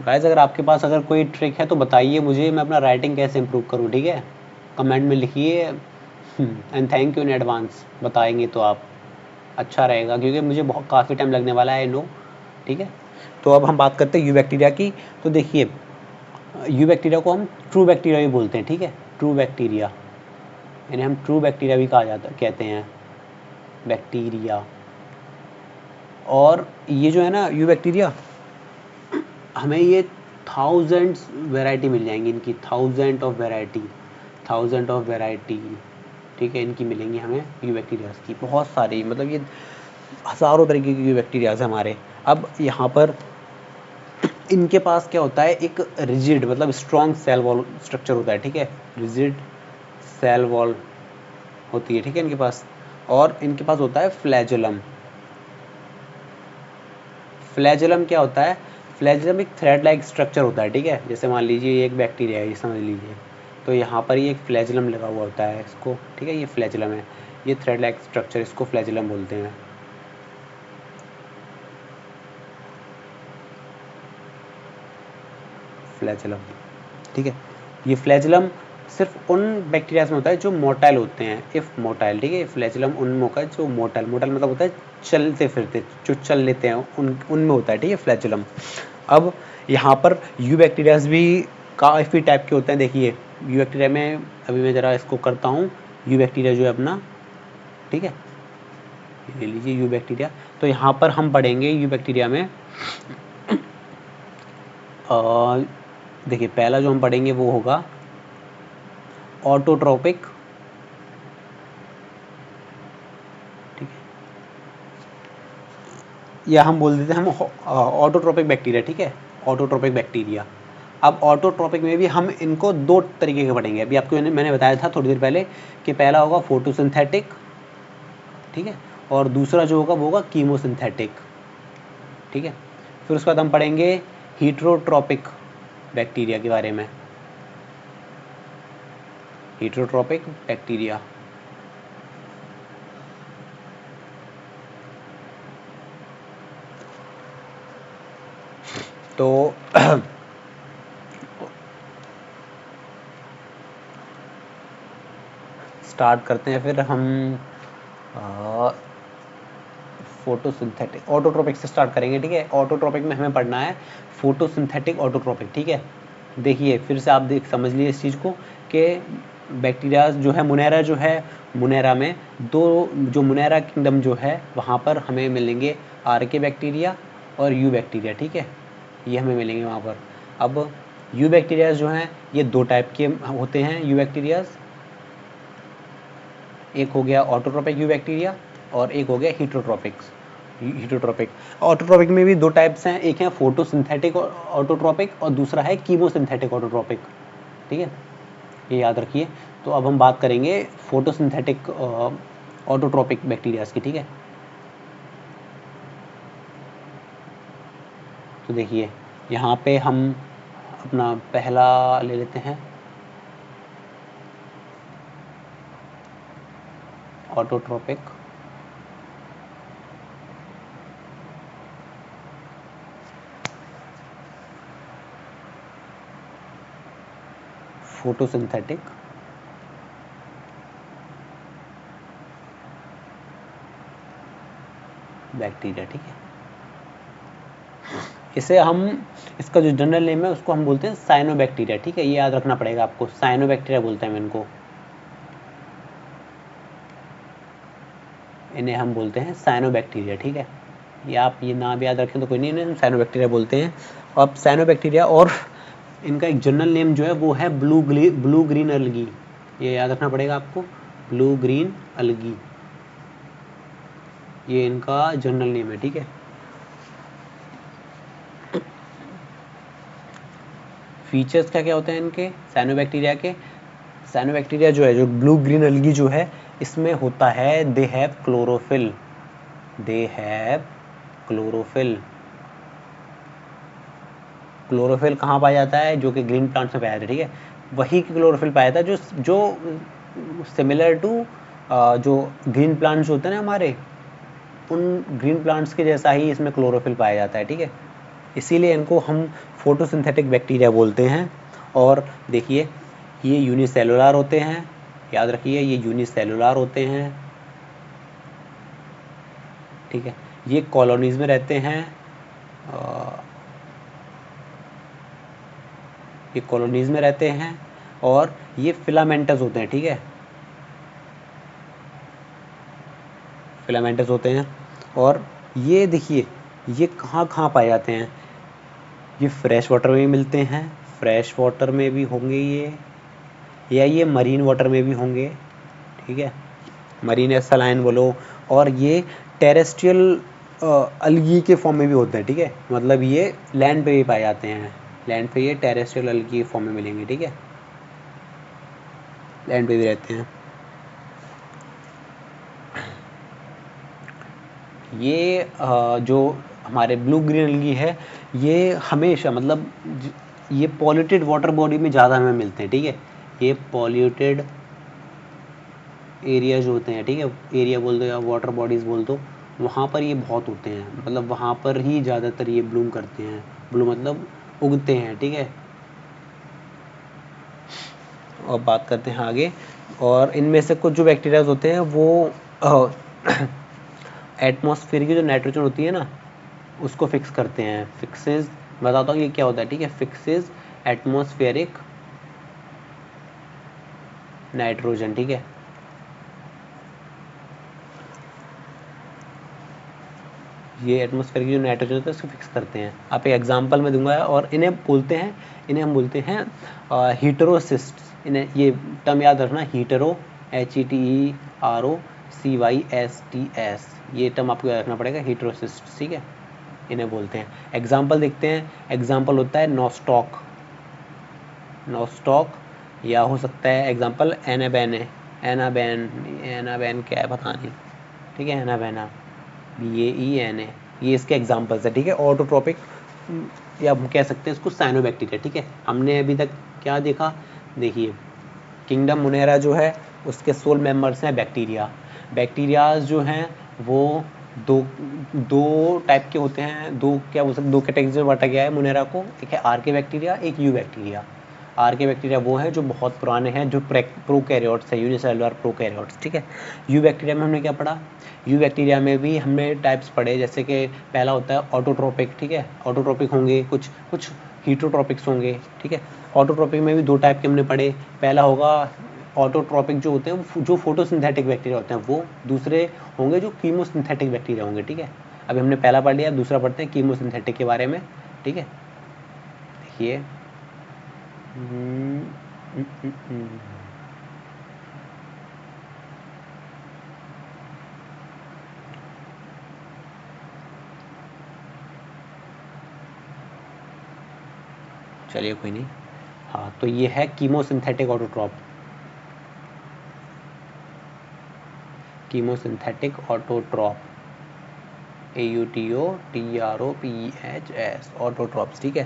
गाइस अगर आपके पास अगर कोई ट्रिक है तो बताइए मुझे, मैं अपना राइटिंग कैसे इम्प्रूव करूँ, ठीक है, कमेंट में लिखिए। And thank you in advance, बताएंगे तो आप अच्छा रहेगा, क्योंकि मुझे बहुत काफ़ी टाइम लगने वाला है, आई नो, ठीक है। तो अब हम बात करते हैं यू बैक्टीरिया की। तो देखिए यू बैक्टीरिया को हम ट्रू बैक्टीरिया भी बोलते हैं, ठीक है, ट्रू बैक्टीरिया, यानी हम ट्रू बैक्टीरिया भी कहा जाता कहते हैं बैक्टीरिया। और ये जो है ना यू बैक्टीरिया, हमें ये थाउजेंड्स वैरायटी मिल जाएंगी इनकी, थाउजेंड ऑफ वैरायटी, ठीक है, इनकी मिलेंगी हमें यू बैक्टीरियाज की बहुत सारी, मतलब ये हज़ारों तरीके की यू बैक्टीरियाज हैं हमारे। अब यहाँ पर इनके पास क्या होता है, एक रिजिड मतलब स्ट्रॉन्ग सेल वॉल स्ट्रक्चर होता है, ठीक है, रिजिड सेल वॉल होती है, ठीक है, इनके पास। और इनके पास होता है फ्लैजुलम। फ्लैजुलम क्या होता है, फ्लैजुलम एक थ्रेड लाइक स्ट्रक्चर होता है, ठीक है। जैसे मान लीजिए ये एक बैक्टीरिया है, ये समझ लीजिए, तो यहाँ पर ये एक फ्लैजुलम लगा हुआ होता है इसको, ठीक है, ये फ्लैजुलम है, ये थ्रेड लाइक स्ट्रक्चर, इसको फ्लैजुलम बोलते हैं। फ्लैजुलम, ठीक है। ये फ्लैजुलम सिर्फ उन बैक्टीरियाज में होता है जो मोटाइल होते हैं, इफ़ मोटाइल, ठीक है। फ्लैजुलम उनमें होता है जो मोटाइल, मोटाइल मतलब होता है चलते फिरते, जो चल लेते हैं उनमें होता है, ठीक है, फ्लैजुलम। अब यहाँ पर यू बैक्टीरियाज भी काफ़ी टाइप के होते हैं। देखिए यू बैक्टीरिया में, अभी मैं ज़रा इसको करता हूँ, यू बैक्टीरिया जो है अपना, ठीक है, ले लीजिए यू बैक्टीरिया। तो यहाँ पर हम पढ़ेंगे यू बैक्टीरिया में, देखिए पहला जो हम पढ़ेंगे वो होगा ऑटोट्रोपिक, ठीक है, या हम बोल देते हैं हम ऑटोट्रोपिक बैक्टीरिया, ठीक है, ऑटोट्रोपिक बैक्टीरिया। अब ऑटोट्रोपिक में भी हम इनको दो तरीके के पढ़ेंगे। अभी आपको मैंने बताया था थोड़ी देर पहले कि पहला होगा फोटोसिंथेटिक, ठीक है, और दूसरा जो होगा वो होगा कीमोसिंथेटिक, ठीक है। फिर उसके बाद हम पढ़ेंगे हीट्रोट्रोपिक बैक्टीरिया के बारे में, हीट्रोट्रोपिक बैक्टीरिया। तो स्टार्ट करते हैं फिर हम फोटोसिंथेटिक ऑटोट्रोपिक से स्टार्ट करेंगे, ठीक है। ऑटोट्रोपिक में हमें पढ़ना है फोटोसिंथेटिक ऑटोट्रोपिक, ठीक है। देखिए फिर से आप समझ लीजिए इस चीज़ को कि बैक्टीरिया जो है, मुनेरा जो है, मुनेरा में दो, जो मुनेरा किंगडम जो है वहाँ पर हमें मिलेंगे आर्के बैक्टीरिया और यू बैक्टीरिया, ठीक है, ये हमें मिलेंगे वहाँ पर। अब यू बैक्टीरियाज जो हैं ये दो टाइप के होते हैं यू बैक्टीरियाज, एक हो गया ऑटोट्रोपिक यू बैक्टीरिया और एक हो गया हीट्रोट्रोपिक्स, हीट्रोट्रोपिक। ऑटोट्रोपिक में भी दो टाइप्स हैं, एक है फोटोसिंथेटिक ऑटोट्रोपिक और दूसरा है कीमोसिंथेटिक ऑटोट्रोपिक, ठीक है, ये याद रखिए। तो अब हम बात करेंगे फोटोसिंथेटिक ऑटोट्रोपिक बैक्टीरियाज की, ठीक है। तो देखिए यहाँ पे हम अपना पहला ले लेते हैं ऑटोट्रोपिक, फोटोसिंथेटिक बैक्टीरिया, ठीक है। इसे हम, इसका जो जनरल नेम है उसको हम बोलते हैं साइनोबैक्टीरिया, ठीक है, ये याद रखना पड़ेगा आपको, साइनोबैक्टीरिया बोलते हैं हम इनको, इन्हें हम बोलते हैं साइनोबैक्टीरिया, ठीक है। ये आप ये नाम याद रखें तो कोई नहीं, इन्हें हम साइनोबैक्टीरिया बोलते हैं। अब साइनोबैक्टीरिया और इनका एक जनरल नेम जो है वो है ब्लू ग्रीन अलगी, ये याद रखना पड़ेगा आपको, ब्लू ग्रीन अलगी, ये इनका जनरल नेम है, ठीक है। फीचर्स क्या क्या होते हैं इनके साइनोबैक्टीरिया के? साइनोबैक्टीरिया जो है, जो ब्लू ग्रीन अलगी जो है, इसमें होता है they have chlorophyll, they have chlorophyll. Chlorophyll कहाँ पाया जाता है? जो कि ग्रीन प्लांट्स में पाया जाता है, ठीक है, वही क्लोरोफिल पाया जाता है जो जो सिमिलर टू जो ग्रीन प्लांट्स होते हैं ना हमारे, उन ग्रीन प्लांट्स के जैसा ही इसमें क्लोरोफिल पाया जाता है, ठीक है। इसीलिए इनको हम फोटोसिंथेटिक बैक्टीरिया बोलते हैं। और देखिए ये यूनिसेलुलर होते हैं, याद रखिए ये यूनिसेलुलर होते हैं, ठीक है। ये कॉलोनीज में रहते हैं, ये कॉलोनीज में रहते हैं और ये फिलामेंटस होते हैं, ठीक है, फिलामेंटस होते हैं। और ये देखिए ये कहाँ कहाँ पाए जाते हैं? ये फ्रेश वाटर में भी मिलते हैं, फ्रेश वाटर में भी होंगे ये, या ये मरीन वाटर में भी होंगे, ठीक है, मरीन या सलाइन बोलो। और ये टेरेस्ट्रियल अलगी के फॉर्म में भी होते हैं, ठीक है, मतलब ये लैंड पे भी पाए जाते हैं, लैंड पे ये टेरेस्ट्रियल अलगी के फॉर्म में मिलेंगे, ठीक है, लैंड पे भी रहते हैं। ये जो हमारे ब्लू ग्रीन अलगी है, ये हमेशा मतलब ये पॉल्यूटेड वाटर बॉडी में ज़्यादा हमें मिलते हैं, ठीक है, ये पॉल्यूटेड एरिया जो होते हैं, ठीक है, एरिया बोल दो या वाटर बॉडीज़ बोल दो, वहाँ पर ये बहुत होते हैं, मतलब वहाँ पर ही ज़्यादातर ये ब्लूम करते हैं, ब्लूम मतलब उगते हैं, ठीक है। और बात करते हैं आगे, और इनमें से कुछ जो बैक्टीरियाज होते हैं वो एटमॉस्फेयर की जो नाइट्रोजन होती है ना, उसको फिक्स करते हैं। फिक्सेस बताता हूँ ये क्या होता है, ठीक है। फिक्सेस एटमॉस्फेरिक नाइट्रोजन, ठीक है। ये एटमॉस्फेयर की जो नाइट्रोजन होता है उसको फिक्स करते हैं। आप एक एग्जांपल में दूंगा, और इन्हें हम बोलते हैं हीटरोसिस्ट्स। इन्हें ये टर्म याद रखना, हीटरो, HETEROCYSTS, ये टर्म आपको याद रखना पड़ेगा, हीटरोसिस्ट्स, ठीक है, इन्हें बोलते हैं। एग्जाम्पल देखते हैं। एग्जाम्पल होता है नोस्टॉक, या हो सकता है एग्जाम्पल एनाबेन क्या है पता नहीं, ठीक है, एनाबेना, BAENA, ये इसके एग्जाम्पल्स है, ठीक है। ऑटोट्रोपिक, या हम कह सकते हैं इसको साइनोबैक्टीरिया, ठीक है। हमने अभी तक क्या देखा, देखिए किंगडम मोनेरा जो है उसके सोल मेंबर्स हैं बैक्टीरिया। बैक्टीरियाज जो हैं वो दो टाइप के होते हैं, दो कैटेगरी में बांटा गया है मोनेरा को। एक है आर्के बैक्टीरिया, एक यू बैक्टीरिया। आर्के बैक्टीरिया वो है जो बहुत पुराने हैं, जो प्रोकैरियोट्स है, यूनिसेलुलर प्रोकैरियोट्स, ठीक है। यू बैक्टीरिया में हमने क्या पढ़ा, यू बैक्टीरिया में भी हमने टाइप्स पढ़े, जैसे कि पहला होता है ऑटोट्रोपिक, ठीक है। ऑटोट्रोपिक होंगे, कुछ हीटरोट्रोपिक्स होंगे, ठीक है। ऑटोट्रोपिक में भी दो टाइप के हमने पढ़े। पहला होगा ऑटोट्रोपिक जो होते हैं जो फोटोसिंथेटिक बैक्टीरिया होते हैं वो, दूसरे होंगे जो कीमोसिंथेटिक बैक्टीरिया होंगे, ठीक है। अभी हमने पहला पढ़ लिया, दूसरा पढ़ते हैं कीमोसिंथेटिक के बारे में, ठीक है। देखिए चलिए कोई नहीं, हाँ, तो ये है chemosynthetic autotroph, chemosynthetic autotroph, AUTOTROPEHS, autotrophs, ठीक है।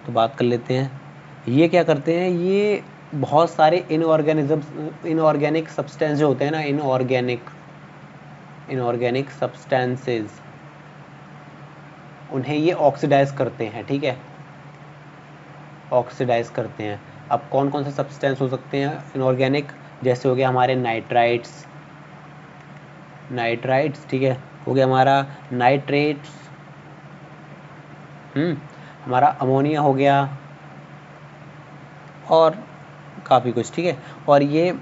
तो बात कर लेते हैं, ये क्या करते हैं, ये बहुत सारे इनऑर्गेनिक सब्सटेंस जो होते हैं ना, इनऑर्गेनिक सब्सटेंसेस, उन्हें ये ऑक्सीडाइज करते हैं, ठीक है, ऑक्सीडाइज करते हैं। अब कौन कौन से सब्सटेंस हो सकते हैं इनऑर्गेनिक, जैसे हो गया हमारे नाइट्राइट्स, ठीक है, हो गया हमारा नाइट्रेट्स, हमारा अमोनिया हो गया, और काफ़ी कुछ, ठीक है। और ये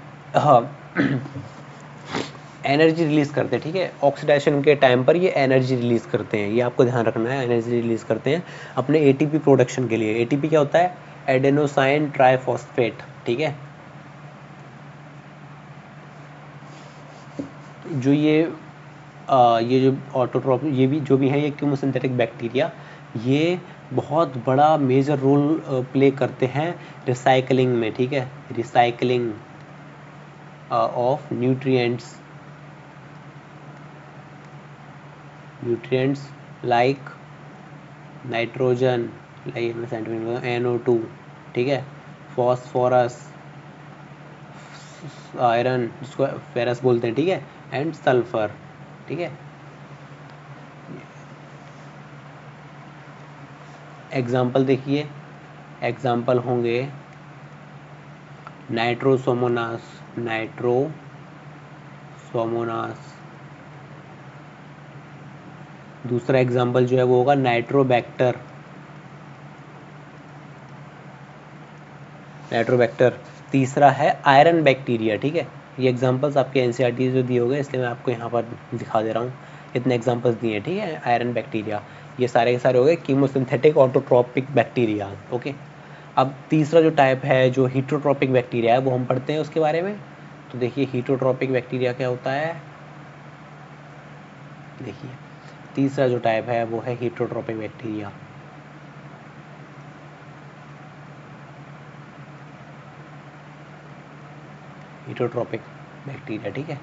एनर्जी रिलीज़ करते हैं, ठीक है। ऑक्सीडेशन के टाइम पर ये एनर्जी रिलीज़ करते हैं, ये आपको ध्यान रखना है, एनर्जी रिलीज़ करते हैं अपने ATP प्रोडक्शन के लिए। ATP क्या होता है, एडेनोसाइन ट्राइफॉस्फेट, ठीक है। जो ये जो ऑटोट्रॉप, ये भी जो भी है, ये कीमोसिंथेटिक बैक्टीरिया, ये बहुत बड़ा मेजर रोल प्ले करते हैं रिसाइकलिंग में, ठीक है, recycling of nutrients like nitrogen, like NO2, ठीक है, फॉस्फोरस, आयरन जिसको फेरस बोलते हैं, ठीक है, एंड सल्फर, ठीक है। एग्जाम्पल देखिए, एग्जाम्पल होंगे नाइट्रोसोमोनास, दूसरा एग्जाम्पल जो है वो होगा नाइट्रोबैक्टर, तीसरा है आयरन बैक्टीरिया, ठीक है। ये एग्जाम्पल्स आपके NCERT जो दिए हो गए, इसलिए मैं आपको यहाँ पर दिखा दे रहा हूँ, इतने एग्जाम्पल्स दिए हैं, ठीक है। आयरन बैक्टीरिया, ये सारे के सारे हो गए कीमोसिंथेटिक ऑटोट्रॉपिक बैक्टीरिया, ओके। अब तीसरा जो टाइप है, जो हीटरोट्रॉपिक बैक्टीरिया है, वो हम पढ़ते हैं उसके बारे में। तो देखिए हीटरोट्रॉपिक बैक्टीरिया क्या होता है, देखिए तीसरा जो टाइप है वो है हीटरोट्रॉपिक बैक्टीरिया। हीटरोट्रॉपिक बैक्टीरिया, ठीक है।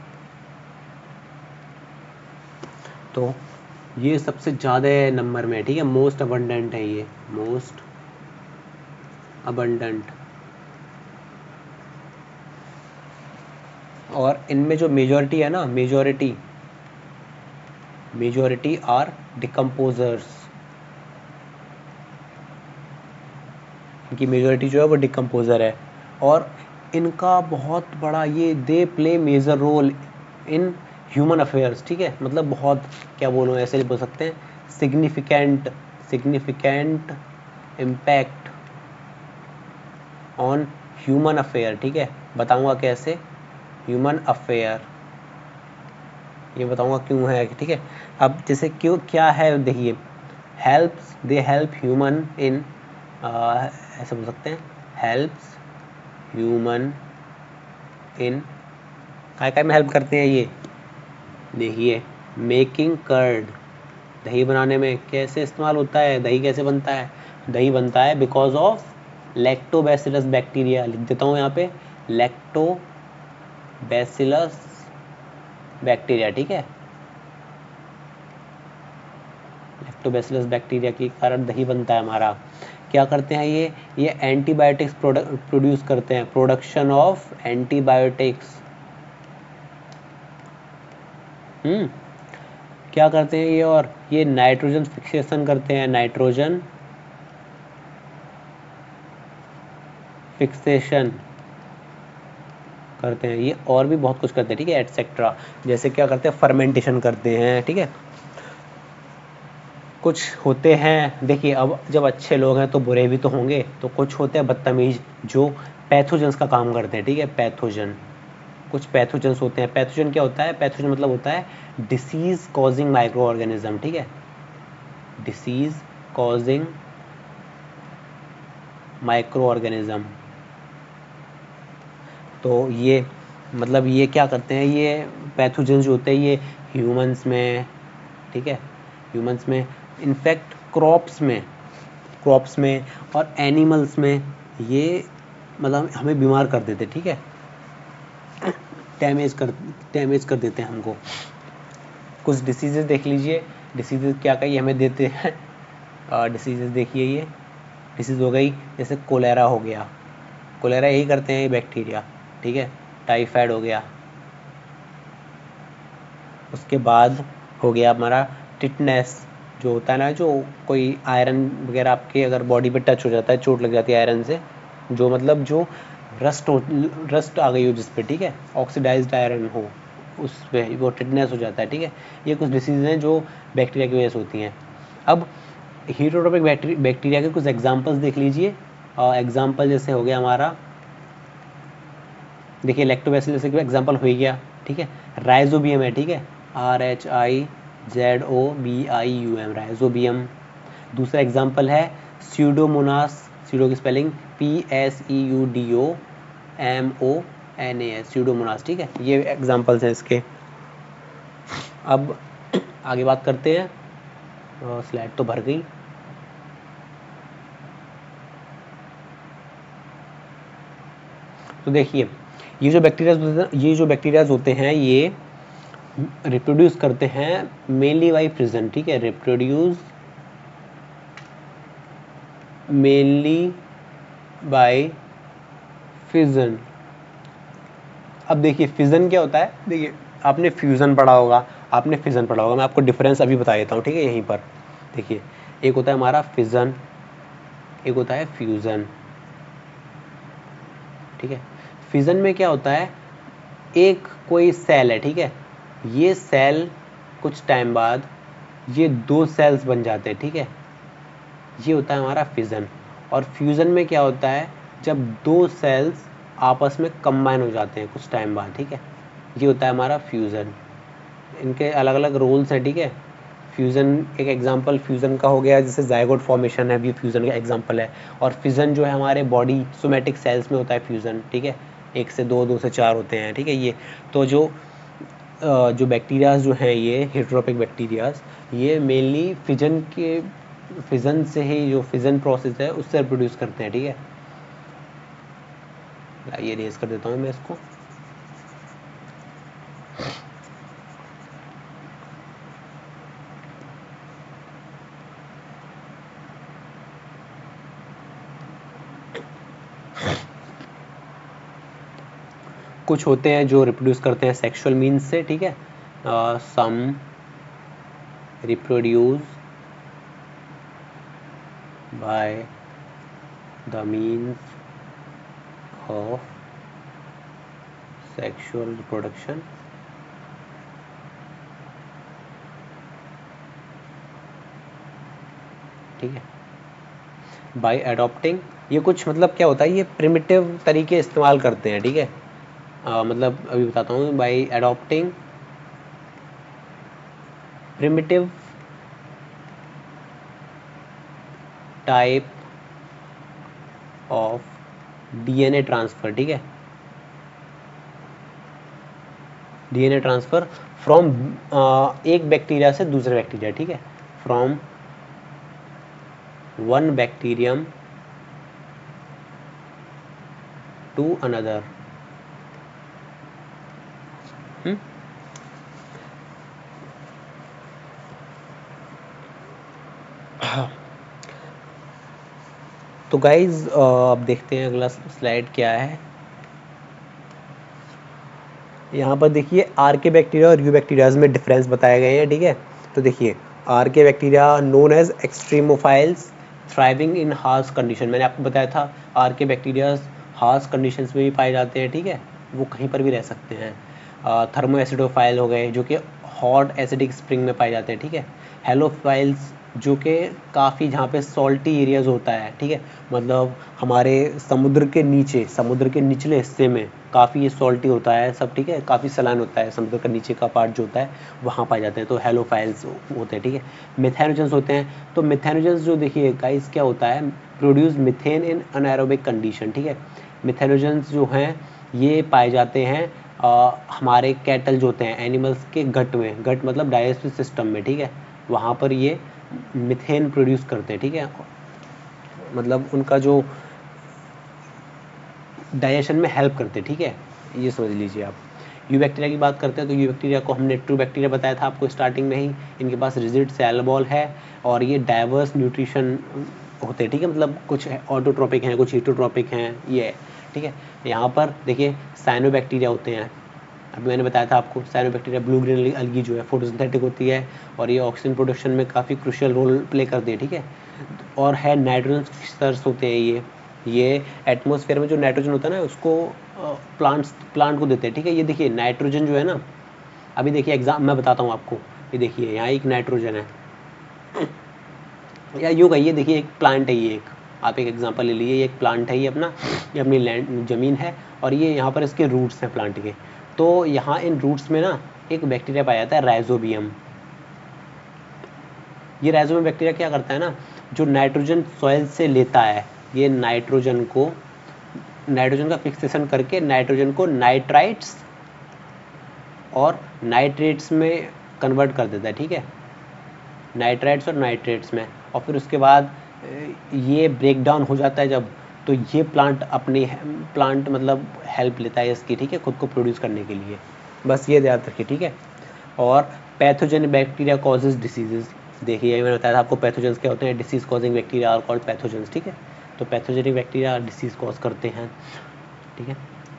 तो ये सबसे ज़्यादा नंबर में है, ठीक है, मोस्ट अबंडेंट है, ये मोस्ट अबंडेंट। और इनमें जो मेजॉरिटी है ना, मेजॉरिटी आर डिकम्पोजर्स, इनकी मेजॉरिटी जो है वो डिकम्पोजर है, और इनका बहुत बड़ा ये they play major role in human affairs, ठीक है। मतलब बहुत, क्या बोलूँ, ऐसे बोल सकते हैं, significant impact on human affair, ठीक है, बताऊंगा कैसे ह्यूमन अफेयर, ये बताऊंगा क्यों है, ठीक है। अब जैसे क्यों क्या है, देखिए helps, they help human in, ऐसे बोल सकते हैं, हेल्प्स ह्यूमन इन, काय में हेल्प करते हैं ये, देखिए मेकिंग कर्ड, दही बनाने में कैसे इस्तेमाल होता है, दही कैसे बनता है, दही बनता है बिकॉज ऑफ लैक्टोबैसिलस बैक्टीरिया, लिख देता हूँ यहाँ पे लैक्टोबैसिलस बैक्टीरिया, ठीक है, लैक्टोबैसिलस बैक्टीरिया के कारण दही बनता है हमारा। क्या करते हैं ये एंटीबायोटिक्स प्रोड्यूस करते हैं, प्रोडक्शन ऑफ एंटीबायोटिक्स। क्या करते हैं ये, और ये नाइट्रोजन फिक्सेशन करते हैं, नाइट्रोजन फिक्सेशन करते हैं ये, और भी बहुत कुछ करते हैं, ठीक है, एटसेट्रा। जैसे क्या करते हैं, फर्मेंटेशन करते हैं, ठीक है। कुछ होते हैं, देखिए अब जब अच्छे लोग हैं तो बुरे भी तो होंगे, तो कुछ होते हैं बदतमीज जो पैथोजेंस का काम करते हैं, ठीक है, पैथोजन, कुछ पैथोजेंस होते हैं। पैथोजन क्या होता है, पैथोजन मतलब होता है डिसीज कॉजिंग माइक्रो ऑर्गेनिज्म, ठीक है, डिसीज कॉजिंग माइक्रो ऑर्गेनिज्म। तो ये मतलब ये क्या करते हैं, ये पैथोजेंस जो होते हैं ये ह्यूमंस में, ठीक है, ह्यूमंस में, इनफैक्ट क्रॉप्स में और एनिमल्स में ये मतलब हमें बीमार कर देते, ठीक है, डैमेज कर देते हैं हमको। कुछ डिसीजेज देख लीजिए, डिसीजेज क्या क्या ये हमें देते हैं, डिसीजेज देखिए, ये डिसीज हो गई जैसे कोलेरा हो गया, कोलेरा यही करते हैं ये बैक्टीरिया, ठीक है, टाइफाइड हो गया, उसके बाद हो गया हमारा टिटनेस, जो होता है ना, जो कोई आयरन वगैरह आपके अगर बॉडी पे टच हो जाता है, चोट लग जाती है आयरन से, जो मतलब जो रस्ट आ गई हो जिस पे, ठीक है, ऑक्सीडाइज्ड आयरन हो उस पर वो टिटनेस हो जाता है, ठीक है। ये कुछ डिसीज़ हैं जो बैक्टीरिया की वजह से होती हैं। अब हीटरोट्रोपिक बैक्टीरिया के कुछ एग्जांपल्स देख लीजिए। एग्जांपल जैसे हो गया हमारा, देखिए लैक्टोबैसिलस का एग्जांपल हो ही गया, ठीक है, राइजोबियम है, ठीक है, RHIZOBIUM, राइजोबियम। दूसरा एग्जांपल है स्यूडोमोनास, स्यूडो की स्पेलिंग PSEUDOMONAS, स्यूडोमोनास, ठीक है, ये एग्जांपल्स हैं इसके। अब आगे बात करते हैं, स्लाइड तो भर गई। तो देखिए ये जो बैक्टीरियाज होते हैं ये रिप्रोड्यूस करते हैं मेनली बाई फिजन, ठीक है, रिप्रोड्यूस मेनली बाय फिजन। अब देखिए फिजन क्या होता है, देखिए आपने फ्यूज़न पढ़ा होगा, मैं आपको डिफरेंस अभी बता देता हूँ, ठीक है, यहीं पर देखिए, एक होता है हमारा फिजन, एक होता है फ्यूज़न, ठीक है। फिजन में क्या होता है, एक कोई सेल है, ठीक है, ये सेल कुछ टाइम बाद ये दो सेल्स बन जाते हैं, ठीक है, ये होता है हमारा फिजन। और फ्यूज़न में क्या होता है, जब दो सेल्स आपस में कंबाइन हो जाते हैं कुछ टाइम बाद, ठीक है, ये होता है हमारा फ्यूज़न। इनके अलग अलग रोल्स हैं, ठीक है। फ्यूज़न एक एग्जांपल फ्यूज़न का हो गया, जैसे जाइगोट फॉर्मेशन है, भी फ्यूज़न का एग्जांपल है। और फिजन जो है हमारे बॉडी सोमेटिक सेल्स में होता है फ्यूज़न, ठीक है, 1 से 2, 2 से 4 होते हैं, ठीक है। ये तो जो बैक्टीरियाज जो हैं ये हेटरोट्रोपिक बैक्टीरियाज, ये मेनली फिजन से ही, जो फिजन प्रोसेस है उससे प्रोड्यूस करते हैं, ठीक है। ये रेज कर देता हूँ मैं इसको। कुछ होते हैं जो रिप्रोड्यूस करते हैं सेक्सुअल मीन्स से, ठीक है, some reproduce by the means of sexual reproduction, ठीक है। बाय अडॉप्टिंग, ये कुछ मतलब क्या होता है, ये प्रिमिटिव तरीके इस्तेमाल करते हैं, ठीक है। मतलब अभी बताता हूँ, by adopting primitive type of DNA transfer, ठीक है, डीएनए ट्रांसफ़र फ्रॉम एक बैक्टीरिया से दूसरे बैक्टीरिया, ठीक है, from one bacterium to another. तो गाइज अब देखते हैं अगला स्लाइड क्या है। यहाँ पर देखिए आर के बैक्टीरिया और यू बैक्टीरियाज में डिफरेंस बताए गए हैं, ठीक है। तो देखिए archaebacteria known as extremophiles thriving in harsh condition, मैंने आपको बताया था आर के बैक्टीरिया हार्श कंडीशंस में भी पाए जाते हैं, ठीक है, वो कहीं पर भी रह सकते हैं। थर्मो एसिडोफाइल हो गए जो कि हॉट एसिडिक स्प्रिंग में पाए जाते हैं, ठीक है। हेलोफाइल्स जो कि काफ़ी जहाँ पे सॉल्टी एरियाज होता है, ठीक है, मतलब हमारे समुद्र के नीचे, समुद्र के निचले हिस्से में काफ़ी ये सॉल्टी होता है सब, ठीक है, काफ़ी सलाइन होता है, समुद्र का नीचे का पार्ट जो होता है वहाँ पाए जाते हैं, तो हेलोफाइल्स होते हैं, ठीक है। मिथेनोजेंस होते हैं, तो मिथेनोजेंस जो देखिए गाइस क्या होता है, प्रोड्यूस मिथेन इन अनएरोबिक कंडीशन, ठीक है। मिथेनोजेंस जो हैं ये पाए जाते हैं हमारे कैटल जो होते हैं एनिमल्स के गट में, गट मतलब डाइजेस्टिव सिस्टम में, ठीक है, वहाँ पर ये मिथेन प्रोड्यूस करते हैं, ठीक है, मतलब उनका जो डाइजेशन में हेल्प करते हैं, ठीक है, ये समझ लीजिए आप। यू बैक्टीरिया की बात करते हैं, तो यू बैक्टीरिया को हमने ट्रू बैक्टीरिया बताया था आपको स्टार्टिंग में ही, इनके पास रिजिड सेल वॉल है और ये डाइवर्स न्यूट्रिशन होते हैं, ठीक है, मतलब कुछ ऑटोट्रोपिक हैं, कुछ हीटोट्रोपिक हैं, ये ठीक है। यहाँ पर देखिए साइनोबैक्टीरिया होते हैं, अभी मैंने बताया था आपको साइनोबैक्टीरिया ब्लू ग्रीन अलगी जो है फोटोसिंथेटिक होती है और ये ऑक्सीजन प्रोडक्शन में काफ़ी क्रूशियल रोल प्ले करती है, ठीक है, और है नाइट्रोजन फिक्सर्स होते हैं ये एटमॉस्फेयर में जो नाइट्रोजन होता है ना उसको प्लांट को देते हैं, ठीक है। ये देखिए नाइट्रोजन जो है ना, अभी देखिए एग्जाम मैं बताता हूँ आपको, ये देखिए यहाँ एक नाइट्रोजन है या यूँ कहिए, देखिए एक प्लांट है, ये एक आप एक एग्जांपल ले लीजिए, ये एक प्लांट है, ये अपनी लैंड ज़मीन है और ये यहाँ पर इसके रूट्स हैं प्लांट के, तो यहाँ इन रूट्स में ना एक बैक्टीरिया पाया जाता है राइजोबियम। ये राइजोबियम बैक्टीरिया क्या करता है ना, जो नाइट्रोजन सॉइल से लेता है, ये नाइट्रोजन का फिक्सेशन करके नाइट्रोजन को नाइट्राइट्स और नाइट्रेट्स में कन्वर्ट कर देता है, ठीक है, नाइट्राइट्स और नाइट्रेट्स में, और फिर उसके बाद ये ब्रेक डाउन हो जाता है जब, तो ये प्लांट मतलब हेल्प लेता है इसकी, ठीक है, खुद को प्रोड्यूस करने के लिए, बस ये याद रखिए, ठीक है। और पैथोजेनिक बैक्टीरिया कॉजेज डिसीजेज, देखिए मैंने बताया था आपको पैथोजेंस क्या होते हैं, disease causing bacteria are called pathogens, ठीक है, तो पैथोजेनिक बैक्टीरिया डिसीज कॉज करते हैं, ठीक है।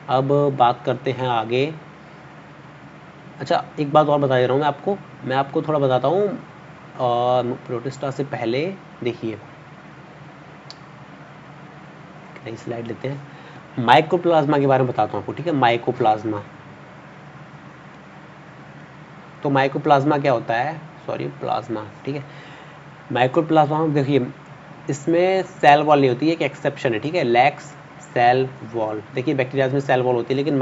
अब बात करते हैं आगे। अच्छा एक बात और बता दे रहा हूँ मैं आपको थोड़ा बताता हूँ प्रोटिस्टा से पहले। देखिए नई स्लाइड लेते हैं, माइकोप्लाज्मा के बारे में बताता हूँ आपको, ठीक है, माइकोप्लाज्मा। तो माइकोप्लाज्मा क्या होता है, सॉरी प्लाज्मा, ठीक है, माइकोप्लाज्मा देखिए इसमें सेल वॉल नहीं होती है, एक एक्सेप्शन है, ठीक है, लैक्स सेल वॉल। देखिए बैक्टीरिया में सेल वॉल होती है लेकिन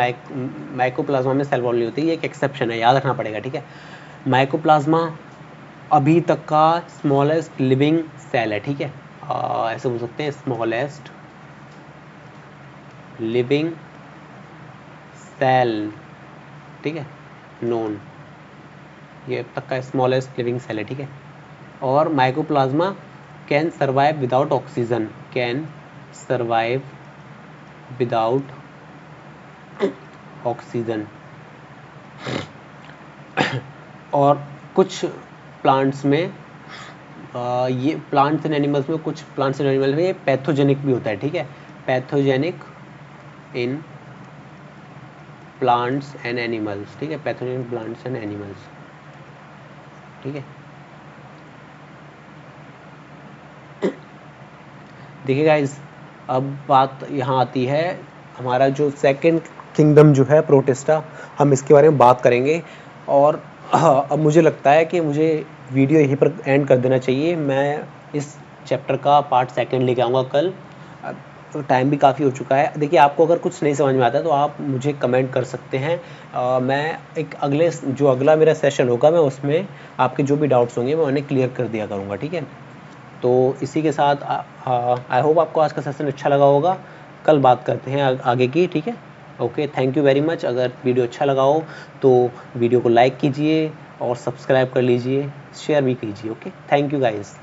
माइकोप्लाज्मा में सेल वॉल नहीं होती, ये एक एक्सेप्शन है, याद रखना पड़ेगा, ठीक है। माइकोप्लाज्मा अभी तक का स्मॉलेस्ट लिविंग सेल है, ठीक है, ऐसे बोल सकते हैं स्मॉलेस्ट लिविंग सेल, ठीक है, नोन, ये अब तक का स्मॉलेस्ट लिविंग सेल है, ठीक है। और mycoplasma can survive without oxygen, can survive without oxygen, और कुछ प्लांट्स में ये प्लांट्स एंड एनिमल्स में, कुछ प्लांट्स एंड एनिमल्स में ये पैथोजेनिक भी होता है, ठीक है, pathogenic in plants and animals, ठीक है, पैथोजेनिक प्लांट्स एंड एनिमल्स, ठीक है। देखिए गाइस अब बात यहाँ आती है, हमारा जो सेकंड किंगडम जो है प्रोटिस्टा, हम इसके बारे में बात करेंगे। और अब मुझे लगता है कि मुझे वीडियो यहीं पर एंड कर देना चाहिए, मैं इस चैप्टर का पार्ट 2 लेके आऊँगा कल। टाइम भी काफ़ी हो चुका है। देखिए, आपको अगर कुछ नहीं समझ में आता है तो आप मुझे कमेंट कर सकते हैं। मैं एक जो अगला मेरा सेशन होगा मैं उसमें आपके जो भी डाउट्स होंगे मैं उन्हें क्लियर कर दिया करूँगा, ठीक है। तो इसी के साथ आई होप आपको आज का सेशन अच्छा लगा होगा। कल बात करते हैं आगे की, ठीक है। Okay, thank you very much. अगर वीडियो अच्छा लगा हो तो वीडियो को लाइक कीजिए और सब्सक्राइब कर लीजिए, शेयर भी कीजिए। Okay, thank you guys.